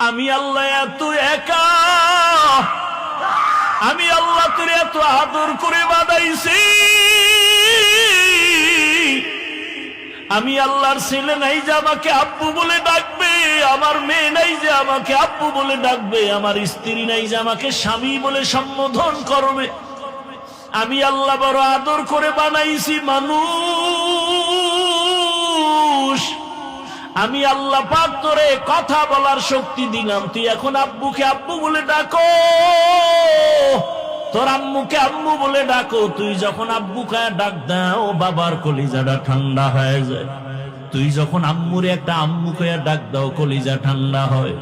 আমি আল্লাহ এত একা, আমি আল্লাহ তোর এত আদর করে বানাইছি, আমি আল্লাহর ছেলে নাই যে আমাকে আব্বু বলে ডাকবে, আমার মেয়ে নাই যে আমাকে আব্বু বলে ডাকবে, আমার স্ত্রী নাই যে আমাকে স্বামী বলে সম্বোধন করবে। আমি আল্লাহ বড় আদর করে বানাইছি মানুষ। আমি আল্লাহ পাক তোরে কথা বলার শক্তি দিলাম, তুই এখন আব্বুকে আব্বু বলে ডাকো, তোর আম্মুকে আম্মু বলে ডাকো। তুই যখন আব্বুকে ডাক দাও বাবার কলিজাটা ঠান্ডা হয়ে যায়, তুই যখন আম্মুরে একটা আম্মুকে ডাক দাও কলিজা ঠান্ডা হয়।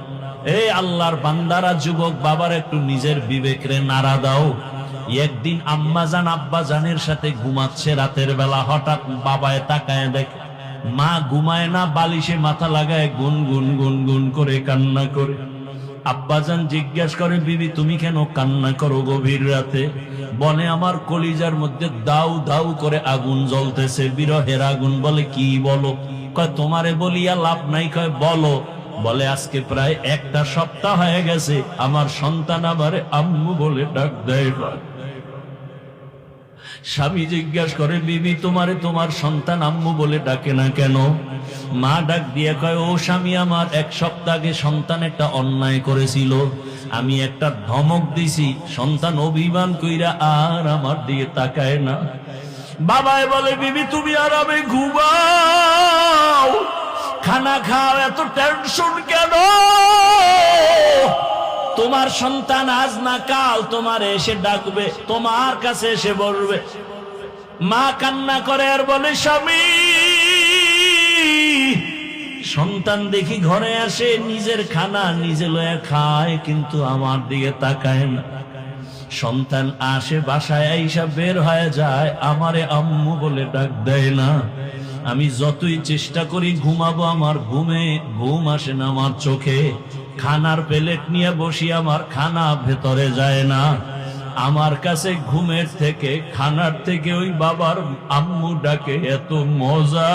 এই আল্লাহর বান্দারা, যুবক বাবার একটু নিজের বিবেকরে নাড়া দাও। একদিন আম্মা জান আব্বা জানের সাথে ঘুমাচ্ছে রাতের বেলা, হঠাৎ বাবায় তাকায় দেখে মা ঘুমায় না, বালিশে মাথা লাগায় গুন গুন গুন গুন করে কান্না করে। আব্বাজান জিজ্ঞেস করে, বিবি তুমি কেন কান্না করো গভীর রাতে? বলে, আমার কলিজার মধ্যে দাউ দাউ করে আগুন জ্বলতেছে, বিরহের আগুন। বলে, কি বলো? কয়, তোমারে বলিয়া লাভ নাই। কয়, বলো। বলে, আজকে প্রায় একটা সপ্তাহ হয়ে গেছে আমার সন্তান আমারে আম্মু বলে ডাক দেয় না। স্বামী জিজ্ঞাস করে, বিবি তোমারে তোমার সন্তান আম্মু বলে ডাকে না কেন? মা ডাক দিয়ে কয়, ও স্বামী, আমার এক সপ্তাহ আগে সন্তান একটা অন্যায় করেছিল, আমি একটা ধমক দিছি, সন্তান অভিমান কইরা আর আমার দিকে তাকায় না। বাবায় বলে, বিবি তুমি আরামে ঘুমাও, খানা খাও, এত টেনশন কেন? তোমার সন্তান আজ না কাল তোমার এসে ডাকবে, তোমার কাছে এসে বলবে। মা কান্না করে আর বলে, স্বামী, সন্তান দেখি ঘরে আসে, নিজের খানা নিজে লয়ে খায়, কিন্তু আমার দিকে তাকায় না। সন্তান আসে, বাসায় আইসা বের হয়ে যায়, আমারে আম্মু বলে ডাক দেয় না। আমি যতই চেষ্টা করি ঘুমাবো, আমার ঘুম আসে না আমার চোখে। খানার প্লেট নিয়ে বসি, আমার খানা ভেতরে যায় না। আমার কাছে ঘুমের থেকে, খানার থেকে ওই বাবার আম্মু ডাকে এত মজা।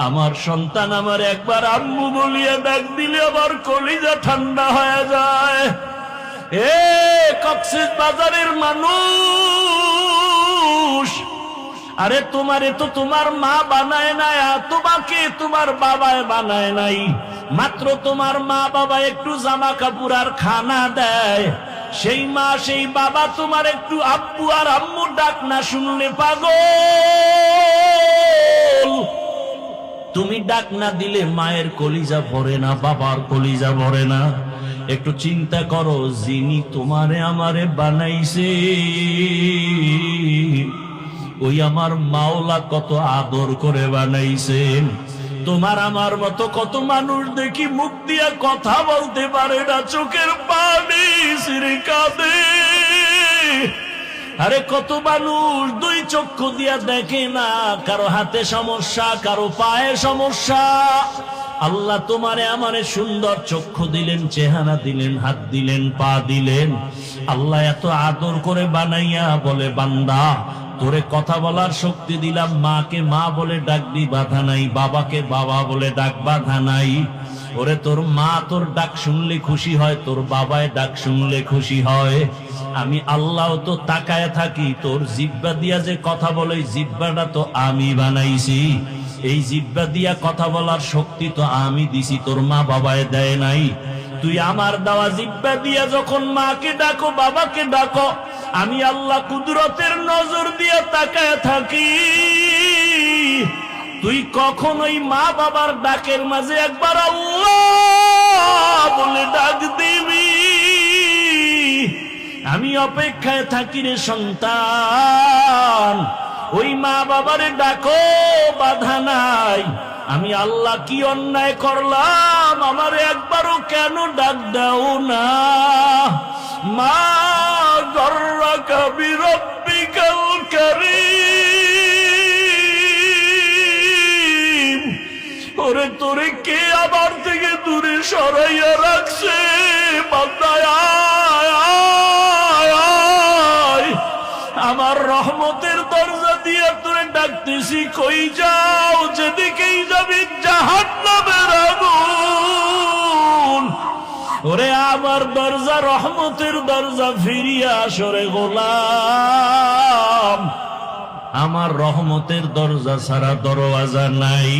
আমার সন্তান আমার একবার আম্মু বলিয়া ডাক দিলে আমার কলিজা ঠান্ডা হয়ে যায়। এ কক্সেস বাজারের মানুষ, আরে তোমারে তো তোমার মা বানায় নাই, তোমাকে তোমার বাবায় বানায় নাই। মাত্র তোমার মা বাবা একটু জামা কাপড় আর খানা দেয়, সেই মা সেই বাবা তোমার একটু আব্বু আর আম্মু ডাক না শুনলে পাগল। তুমি ডাক না দিলে মায়ের কলিজা ভরে না, বাবার কলিজা ভরে না। একটু চিন্তা করো, যিনি তোমারে আমারে বানাইছে ওই আমার মাওলা কত আদর করে বানাইছেন। তোমার আমার মতো কত মানুষ দেখি মুখ দিয়া কথা বলতে পারে না, চোখের পানি ছিঁড়ে কাঁদে। আরে কত মানুষ দুই চক্ষু দিয়া দেখে না, কারো হাতে সমস্যা, কারো পায়ে সমস্যা। আল্লাহ তোমারে আমারে সুন্দর চক্ষু দিলেন, চেহারা দিলেন, হাত দিলেন, পা দিলেন। আল্লাহ এত আদর করে বানাইয়া বলে, বান্দা তোরে কথা বলার শক্তি দিলাম, মাকে মা বলে ডাকবি বাধা নাই, বাবাকে বাবা বলে ডাক বাধা নাই। ওরে তোর মা তোর ডাক শুনলে খুশি হয়, তোর বাবায় ডাক শুনলে খুশি হয়। আমি আল্লাহ তো তাকায় থাকি, তোর জিব্বা দিয়া যে কথা বলে, জিব্বাটা তো আমি বানাইছি। এই জিব্বা দিয়া কথা বলার শক্তি তো আমি দিছি, তোর মা বাবায় দেয় নাই। তুই আমার দেওয়া জিব্বা দিয়া যখন মাকে ডাকো, বাবাকে ডাকো, আমি আল্লাহ কুদরতের নজর দিয়ে তাকায় থাকি। তুই কখনোই মা বাবার ডাকের মাঝে একবার আল্লাহ বলে ডাক দিবি। আমি অপেক্ষায় থাকি রে সন্তান, ওই মা বাবারে ডাকো, বাধা নাই। আমি আল্লাহ কি অন্যায় করলাম, আমারে একবারও কেন ডাক দাও না? মা গর্রাকা বিরব্বিকাল কারীম, ওরে তোরে কে আমার থেকে দূরে সরাইয়া রাখছে? বান্দায় আমার রহমতের দরজা দিয়ে তোরে ডাকতেছি, কই যাও? যেদিকেই যাবি জাহান্নামের আগুন। ওরে আমার দরজা, রহমতের দরজা, ফিরিয়া আসরে গোলাম। আমার রহমতের দরজা ছাড়া দরওয়াজা নাই।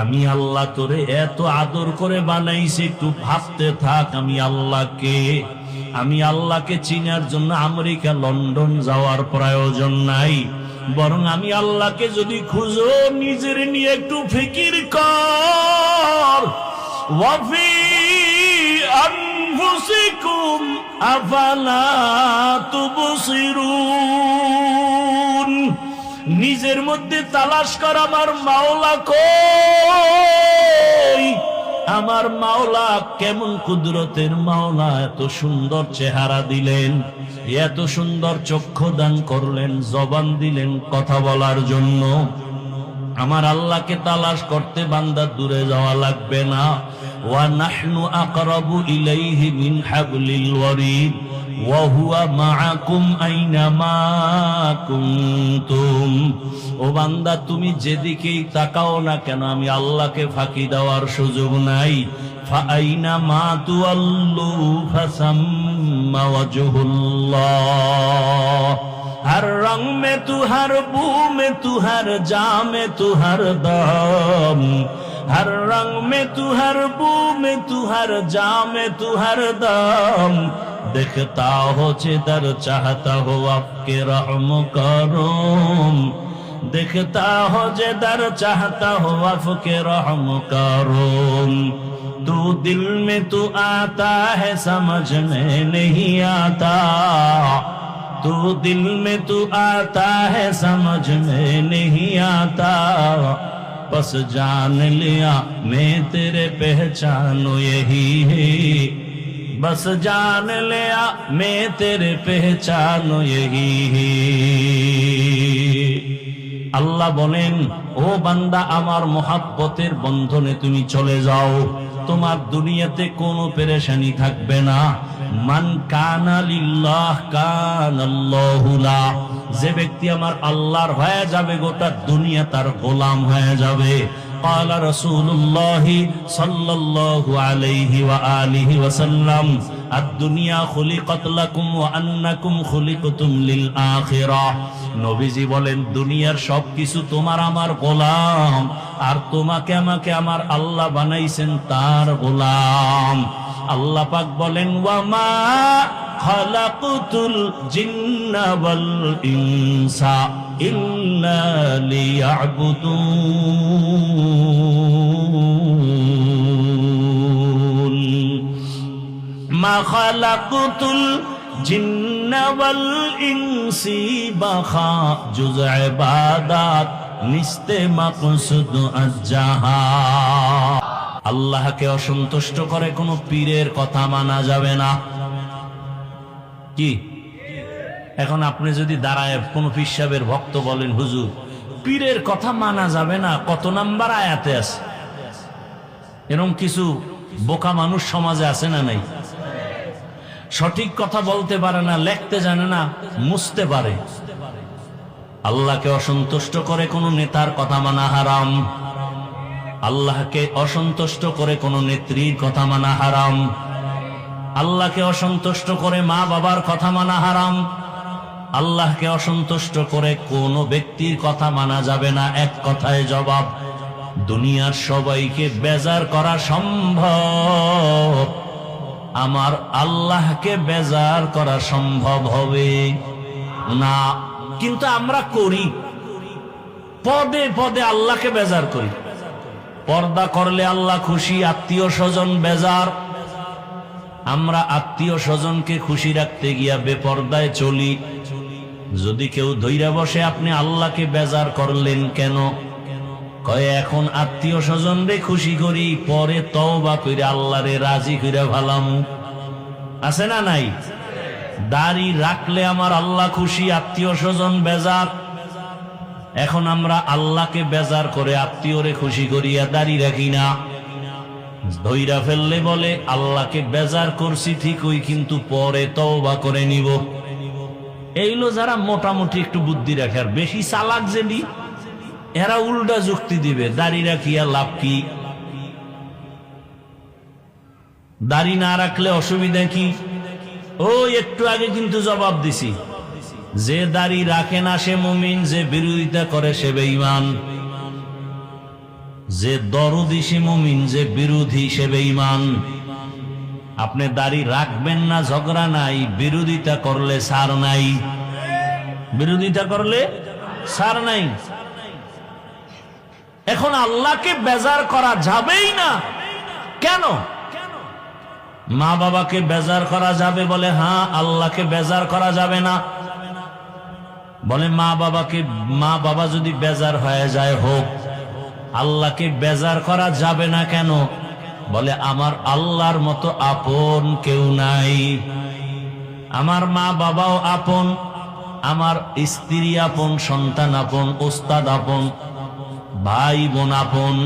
আমি আল্লাহ তোরে এত আদর করে বানাইছি, একটু ভাবতে থাক আমি আল্লাহকে চিনার জন্য আমেরিকা, লন্ডন যাওয়ার প্রয়োজন নাই। বরং আমি আল্লাহকে যদি খুঁজো, নিজের নিয়ে একটু ফিকির কর। ওয়াফি আনফুসিকুম আফালা তুবসিরুন। নিজের মধ্যে তালাশ কর আমার মাওলা কই, আমার মাওলা কেমন কুদরতের মাওলা। এত সুন্দর চেহারা দিলেন, এত সুন্দর চক্ষু দান করলেন, জবান দিলেন কথা বলার জন্য। আমার আল্লাহকে তালাশ করতে বান্দা দূরে যাওয়া লাগবে না। ওয়া নাহনু আকরাবু ইলাইহি মিন হাবলিল ওয়ারিদ ওয়া হুয়া মাআকুম আইনামা কুনতুম। ও বান্দা, তুমি যেদিকেই তাকাও না কেন আমি আল্লাহকে ফাঁকি দেওয়ার সুযোগ নাই। ফাআইনামা তুওয়াল্লু ফাসাম্মা ওয়াজহুল্লাহ। हर रंग में तू, हर बू में तू, हर जा में तू, हर दम। हर रंग में तू, हर बू में तू, हर जा में तू, हर दम। देखता हो जिधर चाहता हो आपके रहम करम। देखता हो जिधर चाहता हो आपके रहम करम। तू दिल में तू आता है समझ में नहीं आता। तू दिल में तू आता है समझ में नहीं आता। बस जान लिया मैं तेरे पहचानो यही है। बस जान लिया मैं तेरे पहचानो यही है। আল্লাহ বলেন, ও বান্দা, আমার মোহাব্বতের বন্ধনে তুমি চলে যাও, তোমার দুনিয়াতে কোনো পেরেশানি থাকবে না। মান কানা লিল্লাহ কানাল্লাহু লা। যে ব্যক্তি আমার আল্লাহর হয়ে যাবে, গোটা দুনিয়া তার গোলাম হয়ে যাবে। قال رسول الله صلى الله عليه وآله وسلم الدنيا خلقت لكم وأنكم خلقتم للآخرة। নবীজি বলেন, দুনিয়ার সবকিছু তোমার আমার গোলাম, আর তোমাকে আমাকে আমার আল্লাহ বানাইছেন তার গোলাম। আল্লাহ পাক বলেন, ওয়ামা খালাকুতুল জিন্না ওয়াল ইনসা ইল্লা লিয়াবুদুন। মা খালাকুতুল জিন্না ওয়াল ইনসি বাখা জুজ ইবাদাত নিস্তে মাকসুদ আজ্জাহা। আল্লাহকে অসন্তুষ্ট করে কোনো পীরের কথা মানা যাবে না। কি এখন আপনি যদি দাঁড়ায় কোনো পীর সাহেবের ভক্ত বলেন, হুজুর পীরের কথা মানা যাবে না, কত নাম্বার আয়াতে আছে? এরকম কিছু বোকা মানুষ সমাজে আছে না নাই? সঠিক কথা বলতে পারে না, লিখতে জানে না, মুছতে পারে। আল্লাহকে অসন্তুষ্ট করে কোনো নেতার কথা মানা হারাম। আল্লাহকে অসন্তুষ্ট করে কোনো নেত্রীর কথা মানা হারাম। আল্লাহকে অসন্তুষ্ট করে মা বাবার কথা মানা হারাম। আল্লাহকে অসন্তুষ্ট করে কোনো ব্যক্তির কথা মানা যাবে না। এক কথায় জবাব, দুনিয়ার সবাইকে বেজার করা সম্ভব, আমার আল্লাহকে বেজার করা সম্ভব হবে না। কিন্তু আমরা করি, পদে পদে আল্লাহকে বেজার করি। পর্দা করলে আল্লাহ খুশি, আত্মীয় স্বজন বেজার। আমরা আত্মীয় স্বজনকে খুশি রাখতে গিয়া বেপর্দায় চলি। যদি কেউ ধৈর্য বসে, আপনি আল্লাহকে বেজার করলেন কেন? কয় এখন আত্মীয় স্বজন রে খুশি করি, পরে তওবা কইরা আল্লাহরে রাজি কইরা ভালামু। আছে না নাই? দাড়ি রাখলে আমার আল্লাহ খুশি, আত্মীয় স্বজন বেজার। এখন আমরা আল্লাহকে বেজার করে আত্মীয়রে খুশি করিয়া দাড়ি রাখি না। ধৈরা ফেললে বলে আল্লাহকে বেজার করছি ঠিকই, কিন্তু পরে তওবা করে নিব। এইগুলো যারা মোটামুটি একটু বুদ্ধি রাখে, আর বেশি চালাক যেদি এরা উল্টা যুক্তি দিবে, দাড়ি রাখিয়া লাভ কি? দাড়ি না রাখলে অসুবিধা কি? ওই একটু আগে কিন্তু জবাব দিছি, যে দাড়ি রাখে না সে মুমিন, যে বিরোধিতা করে সে বেঈমান। যে দরদি সে মুমিন, যে বিরোধী সে বেঈমান। আপনি দাড়ি রাখবেন না, ঝগড়া নাই, বিরোধিতা করলে ছাড় নাই। বিরোধিতা করলে ছাড় নাই। এখন আল্লাহকে বেজার করা যাবেই না কেন? মা বাবাকে বেজার করা যাবে বলে হ্যাঁ, আল্লাহকে বেজার করা যাবে না বলে মা বাবা যদি বেজার হয়ে যায় হোক, আল্লাহকে বেজার করা যাবে না কেন? বলে আমার আল্লাহর মতো আপন কেউ নাই। আমার মা বাবাও আপন, আমার স্ত্রী আপন, সন্তান আপন, ওস্তাদ আপন, ভাই বোন আপন,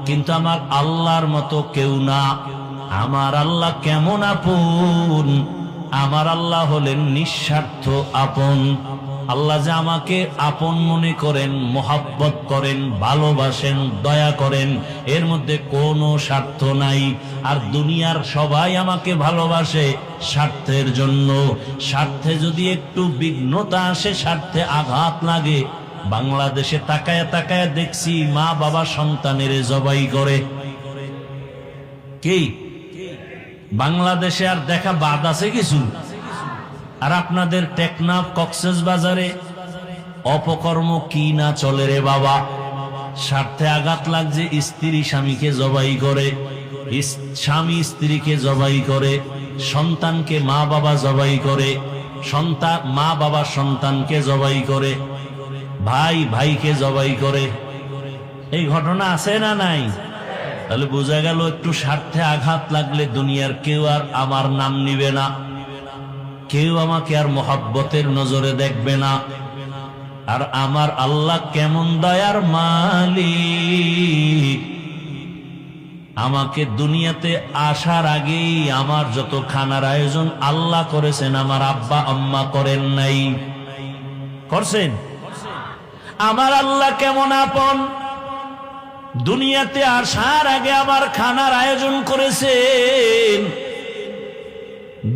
কিন্তু আমার আল্লাহর মতো কেউ না। আমার আল্লাহ কেমন আপন? আমার আল্লাহ হলেন নিঃস্বার্থ আপন। আল্লাহ যে আমাকে আপন মনে করেন, মোহাব্বত করেন, ভালোবাসেন, দয়া করেন, এর মধ্যে কোনো স্বার্থ নাই। আর দুনিয়ার সবাই আমাকে ভালোবাসে স্বার্থের জন্য। স্বার্থে যদি একটু বিঘ্নতা আসে, স্বার্থে আঘাত লাগে, বাংলাদেশে তাকায় তাকায় দেখছি মা বাবা সন্তানের জবাই করে। কি বাংলাদেশে আর দেখা বাদ আছে কিছু? আর আপনাদের টেকনাফ, কক্সবাজারে অপকর্ম কি না চলে রে বাবা। স্বার্থে আঘাত লাগছে, স্ত্রী স্বামীকে জবাই করে, স্বামী স্ত্রীকে জবাই করে, সন্তানকে মা বাবা জবাই করে, মা বাবা সন্তানকে জবাই করে, ভাই ভাইকে জবাই করে। এই ঘটনা আছে না নাই? তাহলে বোঝা গেল একটু স্বার্থে আঘাত লাগলে দুনিয়ার কেউ আর আমার নাম নিবে না, কেউ আমাকে আর মোহাব্বতের নজরে দেখবে না। আর আমার আল্লাহ কেমন দয়ার মালিক! আমাকে দুনিয়াতে আসার আগেই আমার যত খানার আয়োজন আল্লাহ করেছেন, আমার আব্বা আম্মা করেন নাই। করছেন? আমার আল্লাহ কেমন আপন! দুনিয়াতে আসার আগে আমার খানার আয়োজন করেছেন।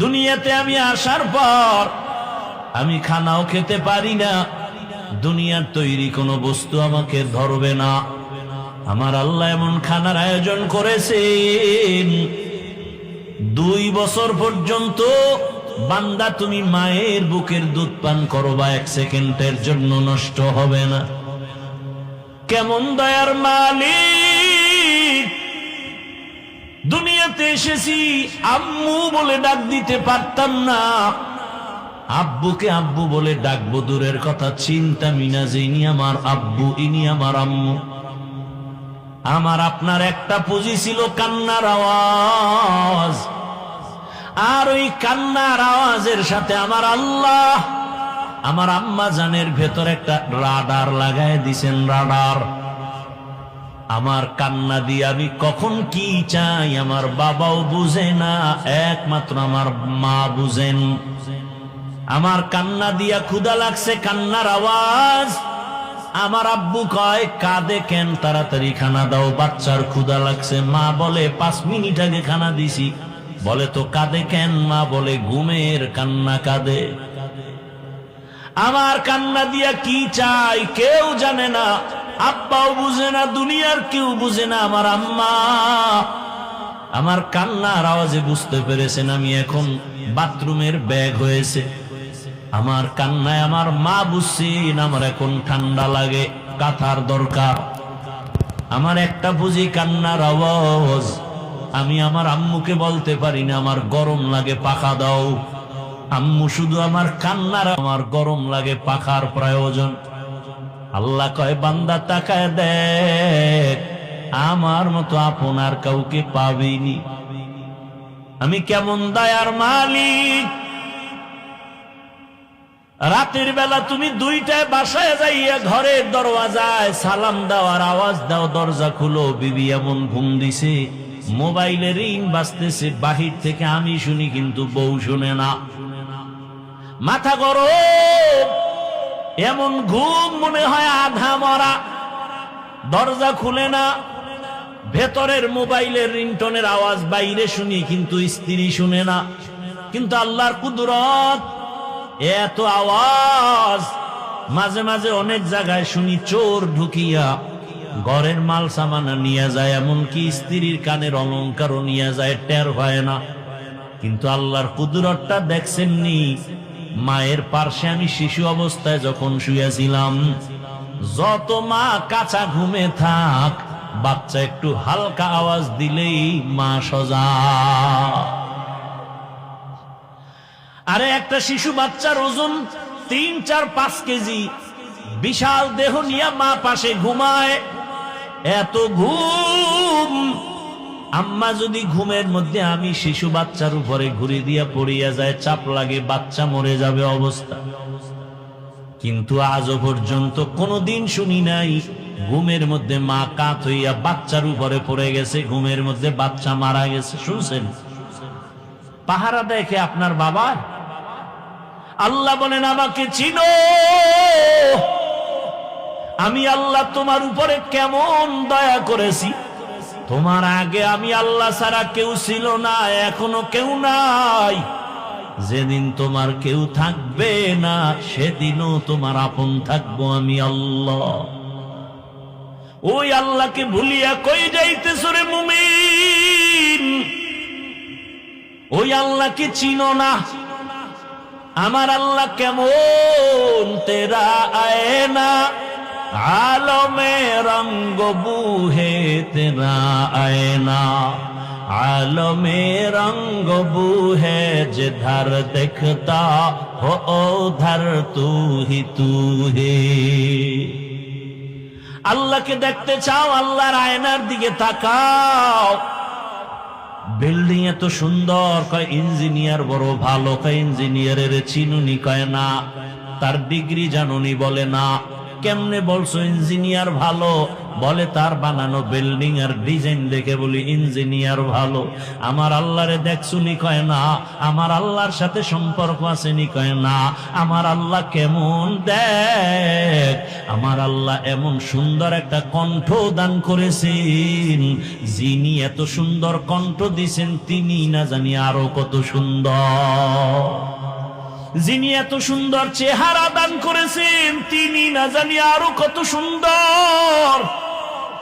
দুনিয়াতে আমি আসার পর আমি খানাও খেতে পারি না, দুনিয়ার তৈরি কোনো বস্তু আমাকে ধরবে না। আমার আল্লাহ এমন খানার আয়োজন করেছেন, 2 বছর পর্যন্ত বান্দা তুমি মায়ের বুকের দুধ পান করবা, 1 সেকেন্ডের জন্য নষ্ট হবে না। কেমন দয়ার মালিক! দুনিয়াতে এসেছি, আম্মু বলে ডাক দিতে পারতাম না। আব্বুকে আব্বু বলে ডাকবো দূরের কথা, চিন্তা মিনা যে ইনি আমার আব্বু, ইনি আমার আম্মু। আমার আপনার একটা পুঁজি ছিল কান্নার আওয়াজ, আর ওই কান্নার আওয়াজের সাথে আমার আল্লাহ আমার আম্মা জানের ভেতর একটা রাডার লাগায় দিছেন। রাডার আমার কান্না দিয়ে আমি কখন কি চাই আমার বাবাও বুঝে না, একমাত্র আমার মা বুঝেন। আমার কান্না দিয়া ক্ষুধা লাগছে, কান্নার আওয়াজ। আমার আব্বু কয় কাঁদে কেন, তাড়াতাড়ি খানা দাও, বাচ্চার ক্ষুধা লাগছে। মা বলে 5 মিনিট আগে খানা দিছি। বলে তো কাঁদে কেন? মা বলে ঘুমের কান্না কাঁদে। আমার কান্না দিয়া কি চাই কেউ জানে না, আব্বাও বুঝে না, দুনিয়ার কেউ বুঝে না। আমার আম্মা আমার কান্নার আওয়াজে বুঝতে পেরেছেন আমি এখন বাথরুমের ব্যাগ হয়েছে। আমার কান্নায় আমার মা বুঝছেন আমার এখন ঠান্ডা লাগে, কাঁথার দরকার। আমার একটা বুঝি কান্নার আওয়াজ, আমি আমার আম্মুকে বলতে পারি না আমার গরম লাগে, পাখা দাও। আম্মু শুধু আমার কান্নার, আমার গরম লাগে, পাখার প্রয়োজন। আল্লাহ কয় বান্দা তাকায় দেখ, আমার মতো আপনার কাউকে পাবিনি। আমি কেমন দয়ার মালিক! রাতের বেলা তুমি 2টায় বাসায় যাইয়া ঘরের দরওয়াজায় সালাম দেওয়ার আওয়াজ দাও, দরজা খুলো, বিবি এমন ঘুম দিছে, মোবাইলে রিং বাজতেছে, বাহির থেকে আমি শুনি কিন্তু বউ শুনে না। মাথা গরম, এমন ঘুম মনে হয় আধা মরা। দরজা খুলে না, ভেতরের মোবাইলের রিংটোনের আওয়াজ বাইরে শুনি, কিন্তু স্ত্রী শুনে না। কিন্তু আল্লাহর কুদরত, এত আওয়াজ মাঝে মাঝে অনেক জায়গায় শুনি চোর ঢুকিয়া ঘরের মাল সামানা নিয়ে যায়, এমনকি স্ত্রীর কানের অলংকারও নিয়ে যায়, টের হয় না। কিন্তু আল্লাহর কুদরতটা দেখছেননি? মায়ের পার্শ্বে আমি শিশু অবস্থায় যখন শুয়েছিলাম, যত মা কাঁচা ঘুমে থাক, বাচ্চা একটু হালকা আওয়াজ দিলেই মা সজা। আরে একটা শিশু বাচ্চার ওজন 3, 4, 5 কেজি, বিশাল দেহ নিয়ে মা পাশে ঘুমায়, এত ঘুম। আম্মা যদি ঘুমের মধ্যে আমি শিশু বাচ্চার উপরে ঘুরে দিয়া পড়িয়া যায়, চাপ লাগে, বাচ্চা মরে যাবে অবস্থা। কিন্তু আজও পর্যন্ত কোনদিন শুনি নাই ঘুমের মধ্যে মা কাত হইয়া বাচ্চার উপরে পড়ে গেছে, ঘুমের মধ্যে বাচ্চা মারা গেছে। শুনছেন? পাহারা দেখে আপনার বাবা। আল্লাহ বলেন, আমাকে চিনো? আমি আল্লাহ তোমার উপরে কেমন দয়া করেছি। তোমার আগে আমি আল্লাহ ছাড়া কেউ ছিল না, এখনো কেউ নাই। যেদিন তোমার কেউ থাকবে না, সেদিনও তোমার আপন থাকবো আমি আল্লাহ। ওই আল্লাহকে ভুলিয়া কই যাইতেছ রে মুমিন? ওই আল্লাহকে চিনো না? আমার আল্লাহ কেমন? তেরা আয়না আলমে রঙ্গ বুহে তেরা আয়না, आलमे रंग बू है जिधर दिखता हो उधर तू ही तू है। আল্লাহকে দেখতে চাও, আল্লাহর আয়নার দিকে তাকাও। বিল্ডিং এত সুন্দর, কয় ইঞ্জিনিয়ার বড় ভালো, কয় ইঞ্জিনিয়ারের চিনুনি, কয় না। তার ডিগ্রি জানুনি, বলে না। কেমনে বলছো ইঞ্জিনিয়ার ভালো? বলে তার বানানো বিল্ডিং আর ডিজাইন দেখে বলি ইঞ্জিনিয়ার ভালো। আমার আল্লাহরে দেখছুনি? কয় না। আমার আল্লাহর সাথে সম্পর্ক আছেনি? কয় না। আমার আল্লাহ কেমন? দেখ, আমার আল্লাহ এমন সুন্দর একটা কণ্ঠ দান করেছেন। যিনি এত সুন্দর কণ্ঠ দিছেন, তিনি না জানি আরো কত সুন্দর। যিনি এত সুন্দর চেহারা দান করেছেন, তিনি না জানি আরো কত সুন্দর।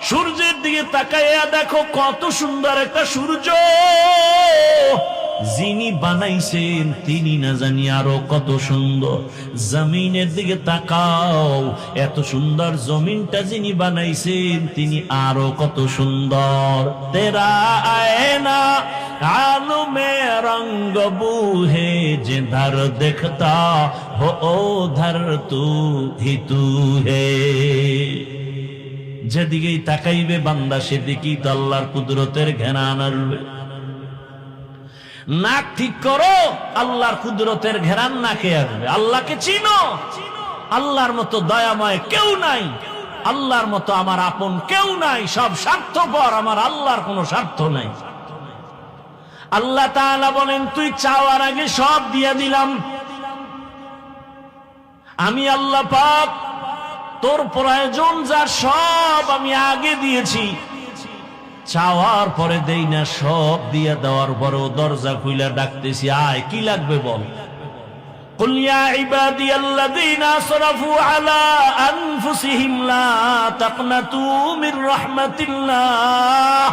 সূর্যের দিকে তাকাইয়া দেখো, কত সুন্দর একটা সূর্য। যিনি বানাইছেন, তিনি না জানি আরো কত সুন্দর। জমিনের দিকে তাকাও, এত সুন্দর জমিনটা যিনি বানাইছেন, তিনি আরো কত সুন্দর। তেরা আয়না आलमे रंग बूहे जिधर दिखता हो उधर तू ही तू है। যেদিকেই তাকাইবে বান্দা, সেদিকেই তো আল্লাহর কুদরতের ঘেরান আসবে। নাক ঠিক করো, আল্লাহর কুদরতের ঘেরান নাকে আসবে। আল্লাহকে চিনো? আল্লাহর মতো দয়াময় কেউ নাই, আল্লাহর মতো আমার আপন কেউ নাই। সব স্বার্থপর, আমার আল্লাহর কোনো স্বার্থ নাই। আল্লাহ তাআলা বলেন, তুই চাওয়ার আগে সব দিয়ে দিলাম। আমি আল্লাহ পাক তোর প্রয়োজন যা সব আমি আগে দিয়েছি। চাওয়ার পরে দেই না, সব দিয়ে দেওয়ার পরেও দরজা খুইলা ডাকতেছি, আয়, কি লাগবে বল। কুল ইয়া ইবাদিয়াল্লাযীনা আসরাফু আলা আনফুসিহিম লা তাকনাতু মির রাহমাতিল্লাহ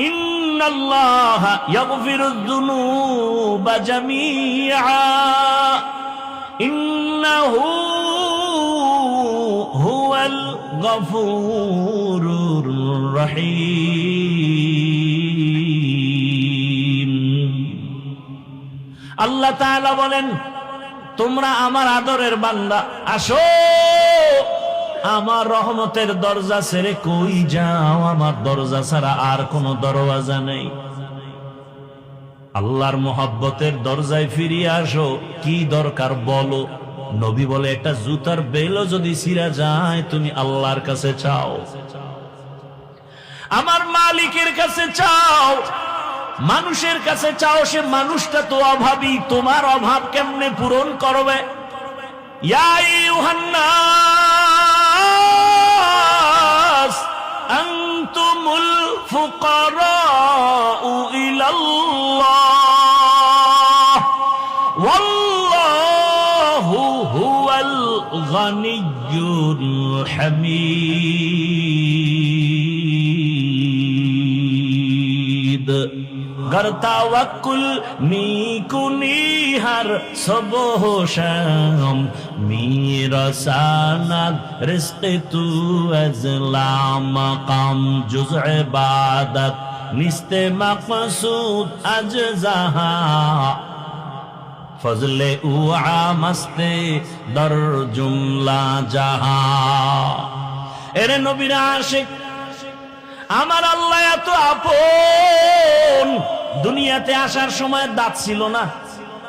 ইন্নাল্লাহা ইয়াগফিরুয যুনুবা জামিআ ইন্নাহু হুয়াল গফুরুর রহিম। আল্লাহ তাআলা বলেন, তোমরা আমার আদরের বান্দা, আসো আমার রহমতের দরজা ছেড়ে কই যাও? আমার দরজা ছাড়া আর কোন দরওয়াজা নেই। আল্লাহর মোহাব্বতের দরজায় ফিরিয়ে আসো। কি দরকার বলো? নবী বলে, একটা জুতার বেলও যদি ছিঁড়া যায়, তুমি আল্লাহর কাছে চাও, আমার মালিকের কাছে চাও। মানুষের কাছে চাও, সে মানুষটা তো অভাবী, তোমার অভাব কেমনে পূরণ করবে? ইয়া আইয়ুহান নাস আনতুমুল ফুকারাউ ইলাল্লাহ ওয়াল্লাহু হুয়াল গানিয়্যুল হামিদ। गर तवक्कुल मी कुनी हर सुबह शाम मेरा सनद रिज़्क़ तू अज़ला मकाम जुज़ इबादत निस्ते मक़सूद अजज़हा फज़ले उआ मस्ते दर जुमला जहा। एरे नबीर आशिक আমার আল্লাহ এত আপন। দুনিয়াতে আসার সময় দাঁত ছিল না।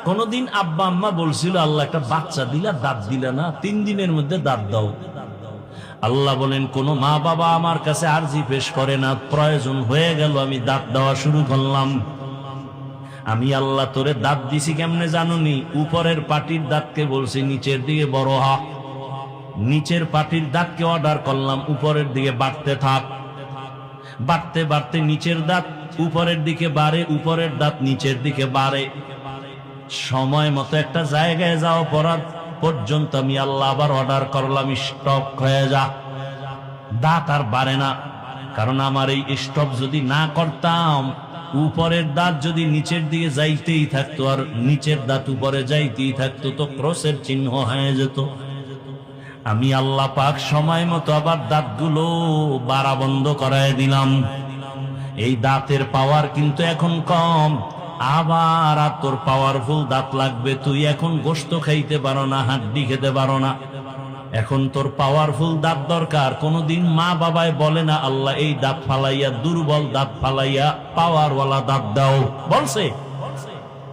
কোনদিন আব্বা আম্মা বলছিল আল্লাহ একটা বাচ্চা দিলা, দাঁত দিলা না, 3 দিনের মধ্যে দাঁত দাও। আল্লাহ বলেন কোন মা বাবা আমার কাছে আরজি পেশ করে না, প্রয়োজন হয়ে গেল আমি দাঁত দেওয়া শুরু করলাম। আমি আল্লাহ তোরে দাঁত দিছি কেমনে জানুনি? উপরের পাটির দাঁতকে বলছি নিচের দিকে বড় হ, নিচের পাটির দাঁতকে অর্ডার করলাম উপরের দিকে বাড়তে থাক। বাড়তে বাড়তে নিচের দাঁত উপরের দিকে বাড়ে, উপরের দাঁত নিচের দিকে বাড়ে। সময় মতো একটা জায়গায় যাওয়া পর্যন্ত আমি আল্লাহ আবার অর্ডার করলাম স্টপ হয়ে যা, দাঁত আর বাড়ে না। কারণ আমার এই স্টপ যদি না করতাম, উপরের দাঁত যদি নিচের দিকে যাইতেই থাকতো আর নিচের দাঁত উপরে যাইতেই থাকতো, তো ক্রসের চিহ্ন হয়ে যেত। আমি আল্লাহ পাক সময় মতো আবার দাঁতগুলো বাড়া বন্ধ করায় দিলাম। এই দাঁতের পাওয়ার কিন্তু এখন কম, আবার আর তোর পাওয়ারফুল দাঁত লাগবে। তুই এখন গোশত খাইতে পারো না, হাড্ডি খেতে পারো না, এখন তোর পাওয়ারফুল দাঁত দরকার। কোনদিন মা বাবায় বলে না আল্লাহ এই দাঁত ফালাইয়া, দুর্বল দাঁত ফালাইয়া পাওয়ারওয়ালা দাঁত দাও, বলছে?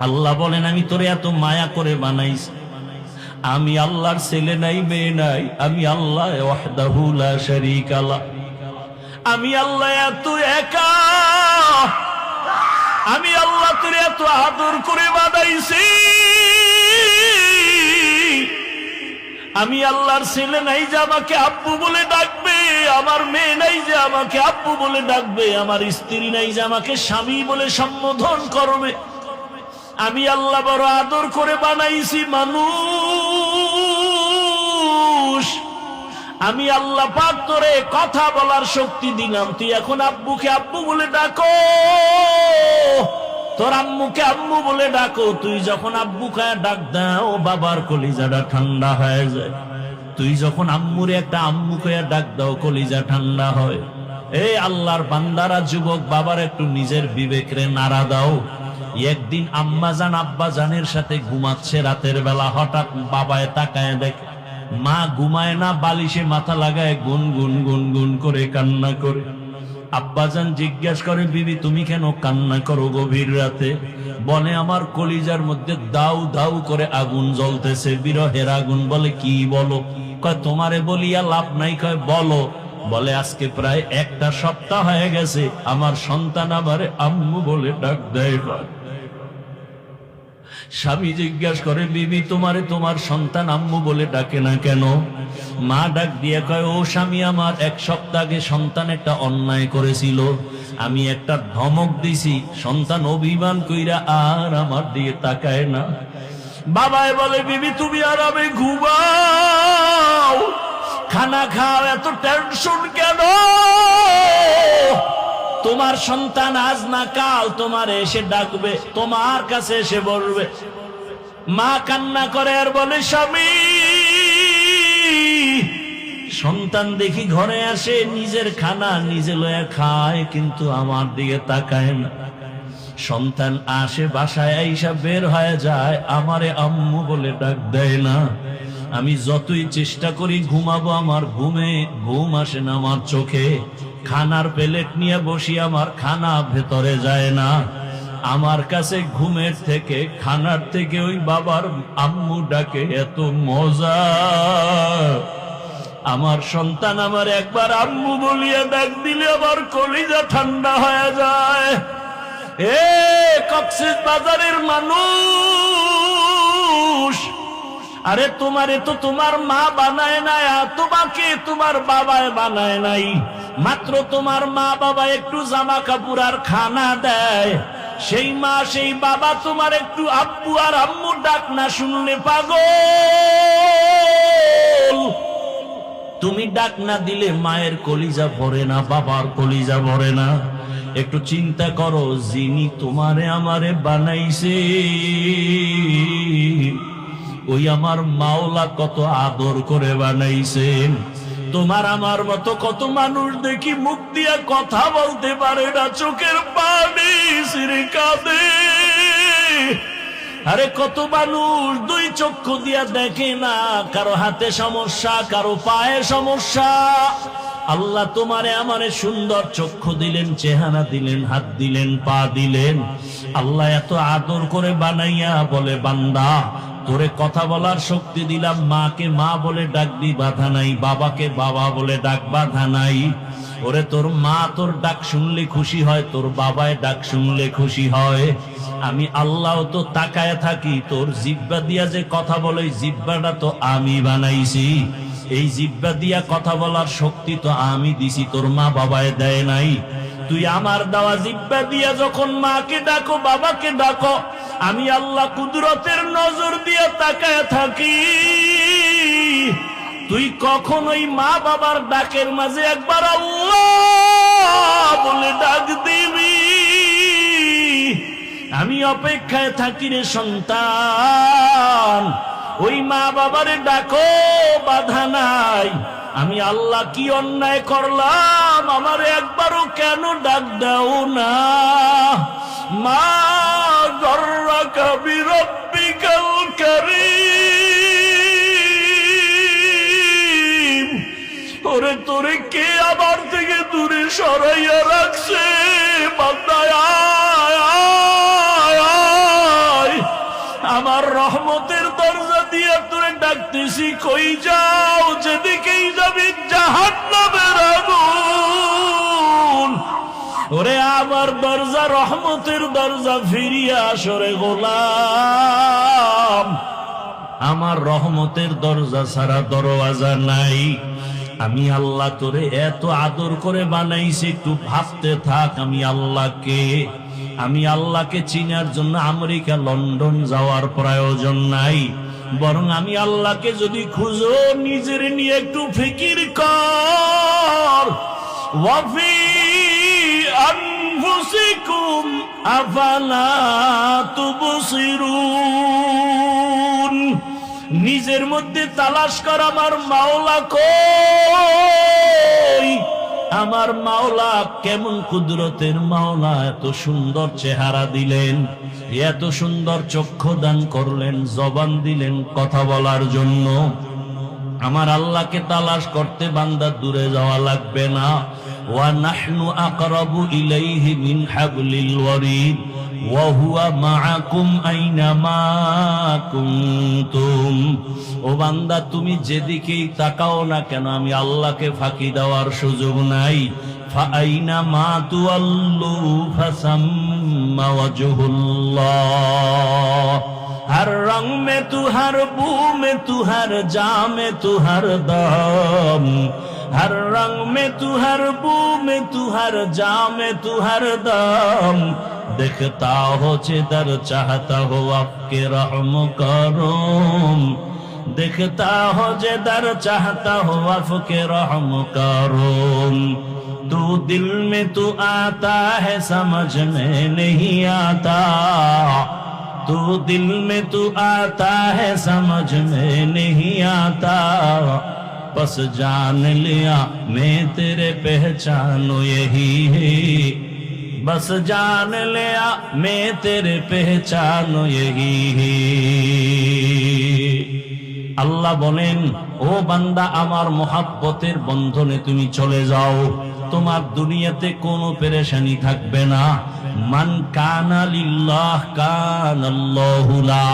আল্লাহ বলেন আমি তোরে এত মায়া করে বানাইছি, আমি আল্লাহর ছেলে নাই মেয়ে নাই, আমি আল্লাহ ওয়াহদাহু লা শারীকা লাহ, আমি আল্লাহ এত একা, আমি আল্লাহ তোরে এত আদর করে বানাইছি। আমি আল্লাহর ছেলে নাই যে আমাকে আব্বু বলে ডাকবে, আমার মেয়ে নাই যে আমাকে আব্বু বলে ডাকবে, আমার স্ত্রী নাই যে আমাকে স্বামী বলে সম্বোধন করবে। আমি আল্লাহ বড় আদর করে বানাইছি মানুষ। আমি আল্লাহ পাক তোরে কথা বলার শক্তি দিলাম, তুই এখন আব্বুকে আব্বু বলে ডাকো, তোর আম্মুকে আম্মু বলে ডাকো। তুই যখন আব্বুকে ডাক দাও বাবার কলিজাটা ঠান্ডা হয়ে যায়, তুই যখন আম্মুরে একটা আম্মুকে ডাক দাও কলিজা ঠান্ডা হয়। এই আল্লাহর বান্দারা, যুবক বাবার একটু নিজের বিবেকরে নাড়া দাও। একদিন আম্মা জান আব্বা জানের সাথে ঘুমাচ্ছে রাতের বেলা, হঠাৎ বাবায় তাকায় দেখে মা ঘুমায় না, বালিশে মাথা লাগায় গুন গুন গুন গুন করে কান্না করে। আব্বাজান জিজ্ঞাসা করে বিবি তুমি কেন কান্না করো গভীর রাতে? বলে আমার কলিজার মধ্যে দাউ দাউ করে আগুন জ্বলতেছে, বিরহের আগুন। বলে কি বলো? কয় তোমারে বলিয়া লাভ নাই। কয় বলো। বলে আজকে প্রায় 1 সপ্তাহ হয়ে গেছে আমার সন্তান আমারে আম্মু বলে ডাক দেয়। স্বামী জিজ্ঞাসা করে বিবি তোমারে তোমার সন্তান আম্মু বলে ডাকে না কেন? মা ডাক দিয়ে কয় ও স্বামী, আমার 1 সপ্তাহ আগে সন্তান একটা অন্যায় করেছিল, আমি একটা ধমক দিছি, সন্তান অভিমান কইরা আর আমার দিকে তাকায় না। বাবায় বলে বিবি তুমি আরামে ঘুমাও, খানা খাও, এত টেনশন কেন? তোমার সন্তান আজ না কাল তোমার এসে ডাকবে, তোমার কাছে এসে বলবে। মা কান্না করে আর বলে স্বামী, সন্তান দেখি ঘরে আসে, নিজের খানা নিজে লয়া খায়, কিন্তু আমার দিকে তাকায় না। সন্তান আসে বাসায় আইসা বের হয়ে যায়, আমারে আম্মু বলে ডাক দেয় না। আমি যতই চেষ্টা করি ঘুমাবো, আমার ঘুম আসে না আমার চোখে। খানার প্লেট নিয়ে বসি, আমার খানা ভেতরে যায় না। আমার কাছে ঘুমের থেকে খানার থেকে ওই বাবার আম্মু ডাকে এত মজা। আমার সন্তান আমার একবার আম্মু বলিয়া ডাক দিলে আমার কলিজা ঠান্ডা হয়ে যায়। এ কক্সবাজারের মানুষ, আরে তোমারে তো তোমার মা বানায় নাই, তোমাকে তোমার বাবায় বানায় নাই। মাত্র তোমার মা বাবা একটু জামা কাপড় আর খানা দেয়, সেই মা সেই বাবা তোমার একটু আব্বু আর আম্মু ডাক না শুনলে পাগল। তুমি ডাক না দিলে মায়ের কলিজা ভরে না, বাবার কলিজা ভরে না। একটু চিন্তা করো, যিনি তোমারে আমারে বানাইছে ওই আমার মাওলা কত আদর করে বানাইছেন। তোমার আমার মতো কত মানুষ দেখি মুখ দিয়া কথা বলতে পারে না, চোখের পানি ছিঁড়ে কাঁদে। আরে কত মানুষ দুই চক্ষু দিয়া দেখে না, কারো হাতে সমস্যা, কারো পায়ে সমস্যা। আল্লাহ তোমারে আমারে সুন্দর চক্ষু দিলেন, চেহারা দিলেন, হাত দিলেন, পা দিলেন। আল্লাহ এত আদর করে বানাইয়া বলে, বান্দা তোরে কথা বলার শক্তি দিলাম, মাকে মা বলে ডাকবি বাধা নাই, বাবাকে বাবা বলে ডাক বাধা নাই। ওরে তোর মা তোর ডাক শুনলে খুশি হয়, তোর বাবায় ডাক শুনলে খুশি হয়। আমি আল্লাহ তো তাকায় থাকি, তোর জিব্বা দিয়া যে কথা বলে জিব্বাটা তো আমি বানাইছি। এই জিব্বা দিয়া কথা বলার শক্তি তো আমি দিছি, তোর মা বাবায় দেয় নাই। তুই আমার দেওয়া জিব্বা দিয়া যখন মাকে ডাকো, বাবাকে ডাকো, আমি আল্লাহ কুদরতের নজর দিয়া তাকায় থাকি। তুই কখনোই মা বাবার ডাকের মাঝে একবার আল্লাহ বলে ডাক দিবি। আমি অপেক্ষায় থাকি রে সন্তান, ওই মা বাবারে ডাকো, বাধা নাই। আমি আল্লাহ কি অন্যায় করলাম, আমারে একবারও কেন ডাক দাও না? মা গর্রাকা বিরব্বিকাল কারীম, ওরে তোরে কে আমার থেকে দূরে সরাইয়া রাখছে? বান্দায় আমার রহমতের দরজা দিয়ে তোরে ডাকতেছি, কই যাও? যেদিকেই যাবি জাহান্নামের আগুন। ওরে আমার দরজা, রহমতের দরজা, ফিরিয়া আসরে গোলাম। আমার রহমতের দরজা ছাড়া দরওয়াজা নাই। আমি আল্লাহ তোরে এত আদর করে বানাইছি, একটু ভাবতে থাক আমি আল্লাহকে। আমি আল্লাহকে চিনার জন্য আমেরিকা, লন্ডন যাওয়ার প্রয়োজন নাই, বরং আমি আল্লাহকে যদি খুঁজো, নিজের নিয়ে একটু ফিকির কর। ওয়াফি আনফুসিকুম আফালা তুবসিরুন, নিজের মধ্যে তালাশ কর আমার মাওলা কই। আমার মাওলা কেমন কুদরতের মাওলা, এত সুন্দর চেহারা দিলেন, এত সুন্দর চক্ষু দান করলেন, জবান দিলেন কথা বলার জন্য। আমার আল্লাহকে তালাশ করতে বান্দা দূরে যাওয়া লাগবে না। ওয়া নাহনু আকরাবু ইলাইহি মিন হাবলিল ওয়ারিদ ওয়া হুয়া মাআকুম আইনামা কুনতুম। ও বান্দা, তুমি যেদিকেই তাকাও না কেন আমি আল্লাহকে ফাঁকি দেওয়ার সুযোগ নাই। ফাআইনামা তুওয়াল্লু ফাসাম্মা ওয়াজহুল্লাহ। हर रंग में तू, हर बू में तू, हर जा में तू, हर दम। हर रंग में तू, हर बू में तू, हर जा में तू, हर दम। देखता हो जिधर चाहता हो आपके रहम करूम। देखता हो जिधर चाहता हो आपके रहम करूम। तू दिल में तू आता है, समझ में नहीं आता। तू दिल में तू आता है, समझ में नहीं आता। बस जान लिया मैं तेरे पहचानो यही है। बस जान लिया मैं तेरे पहचानो यही है। আল্লাহ বলেন, ও বান্দা, আমার মোহাব্বতের বন্ধনে তুমি চলে যাও, তোমার দুনিয়াতে কোনো পেরেশানি থাকবে না। মান কানা লিল্লাহ কানাল্লাহু লা,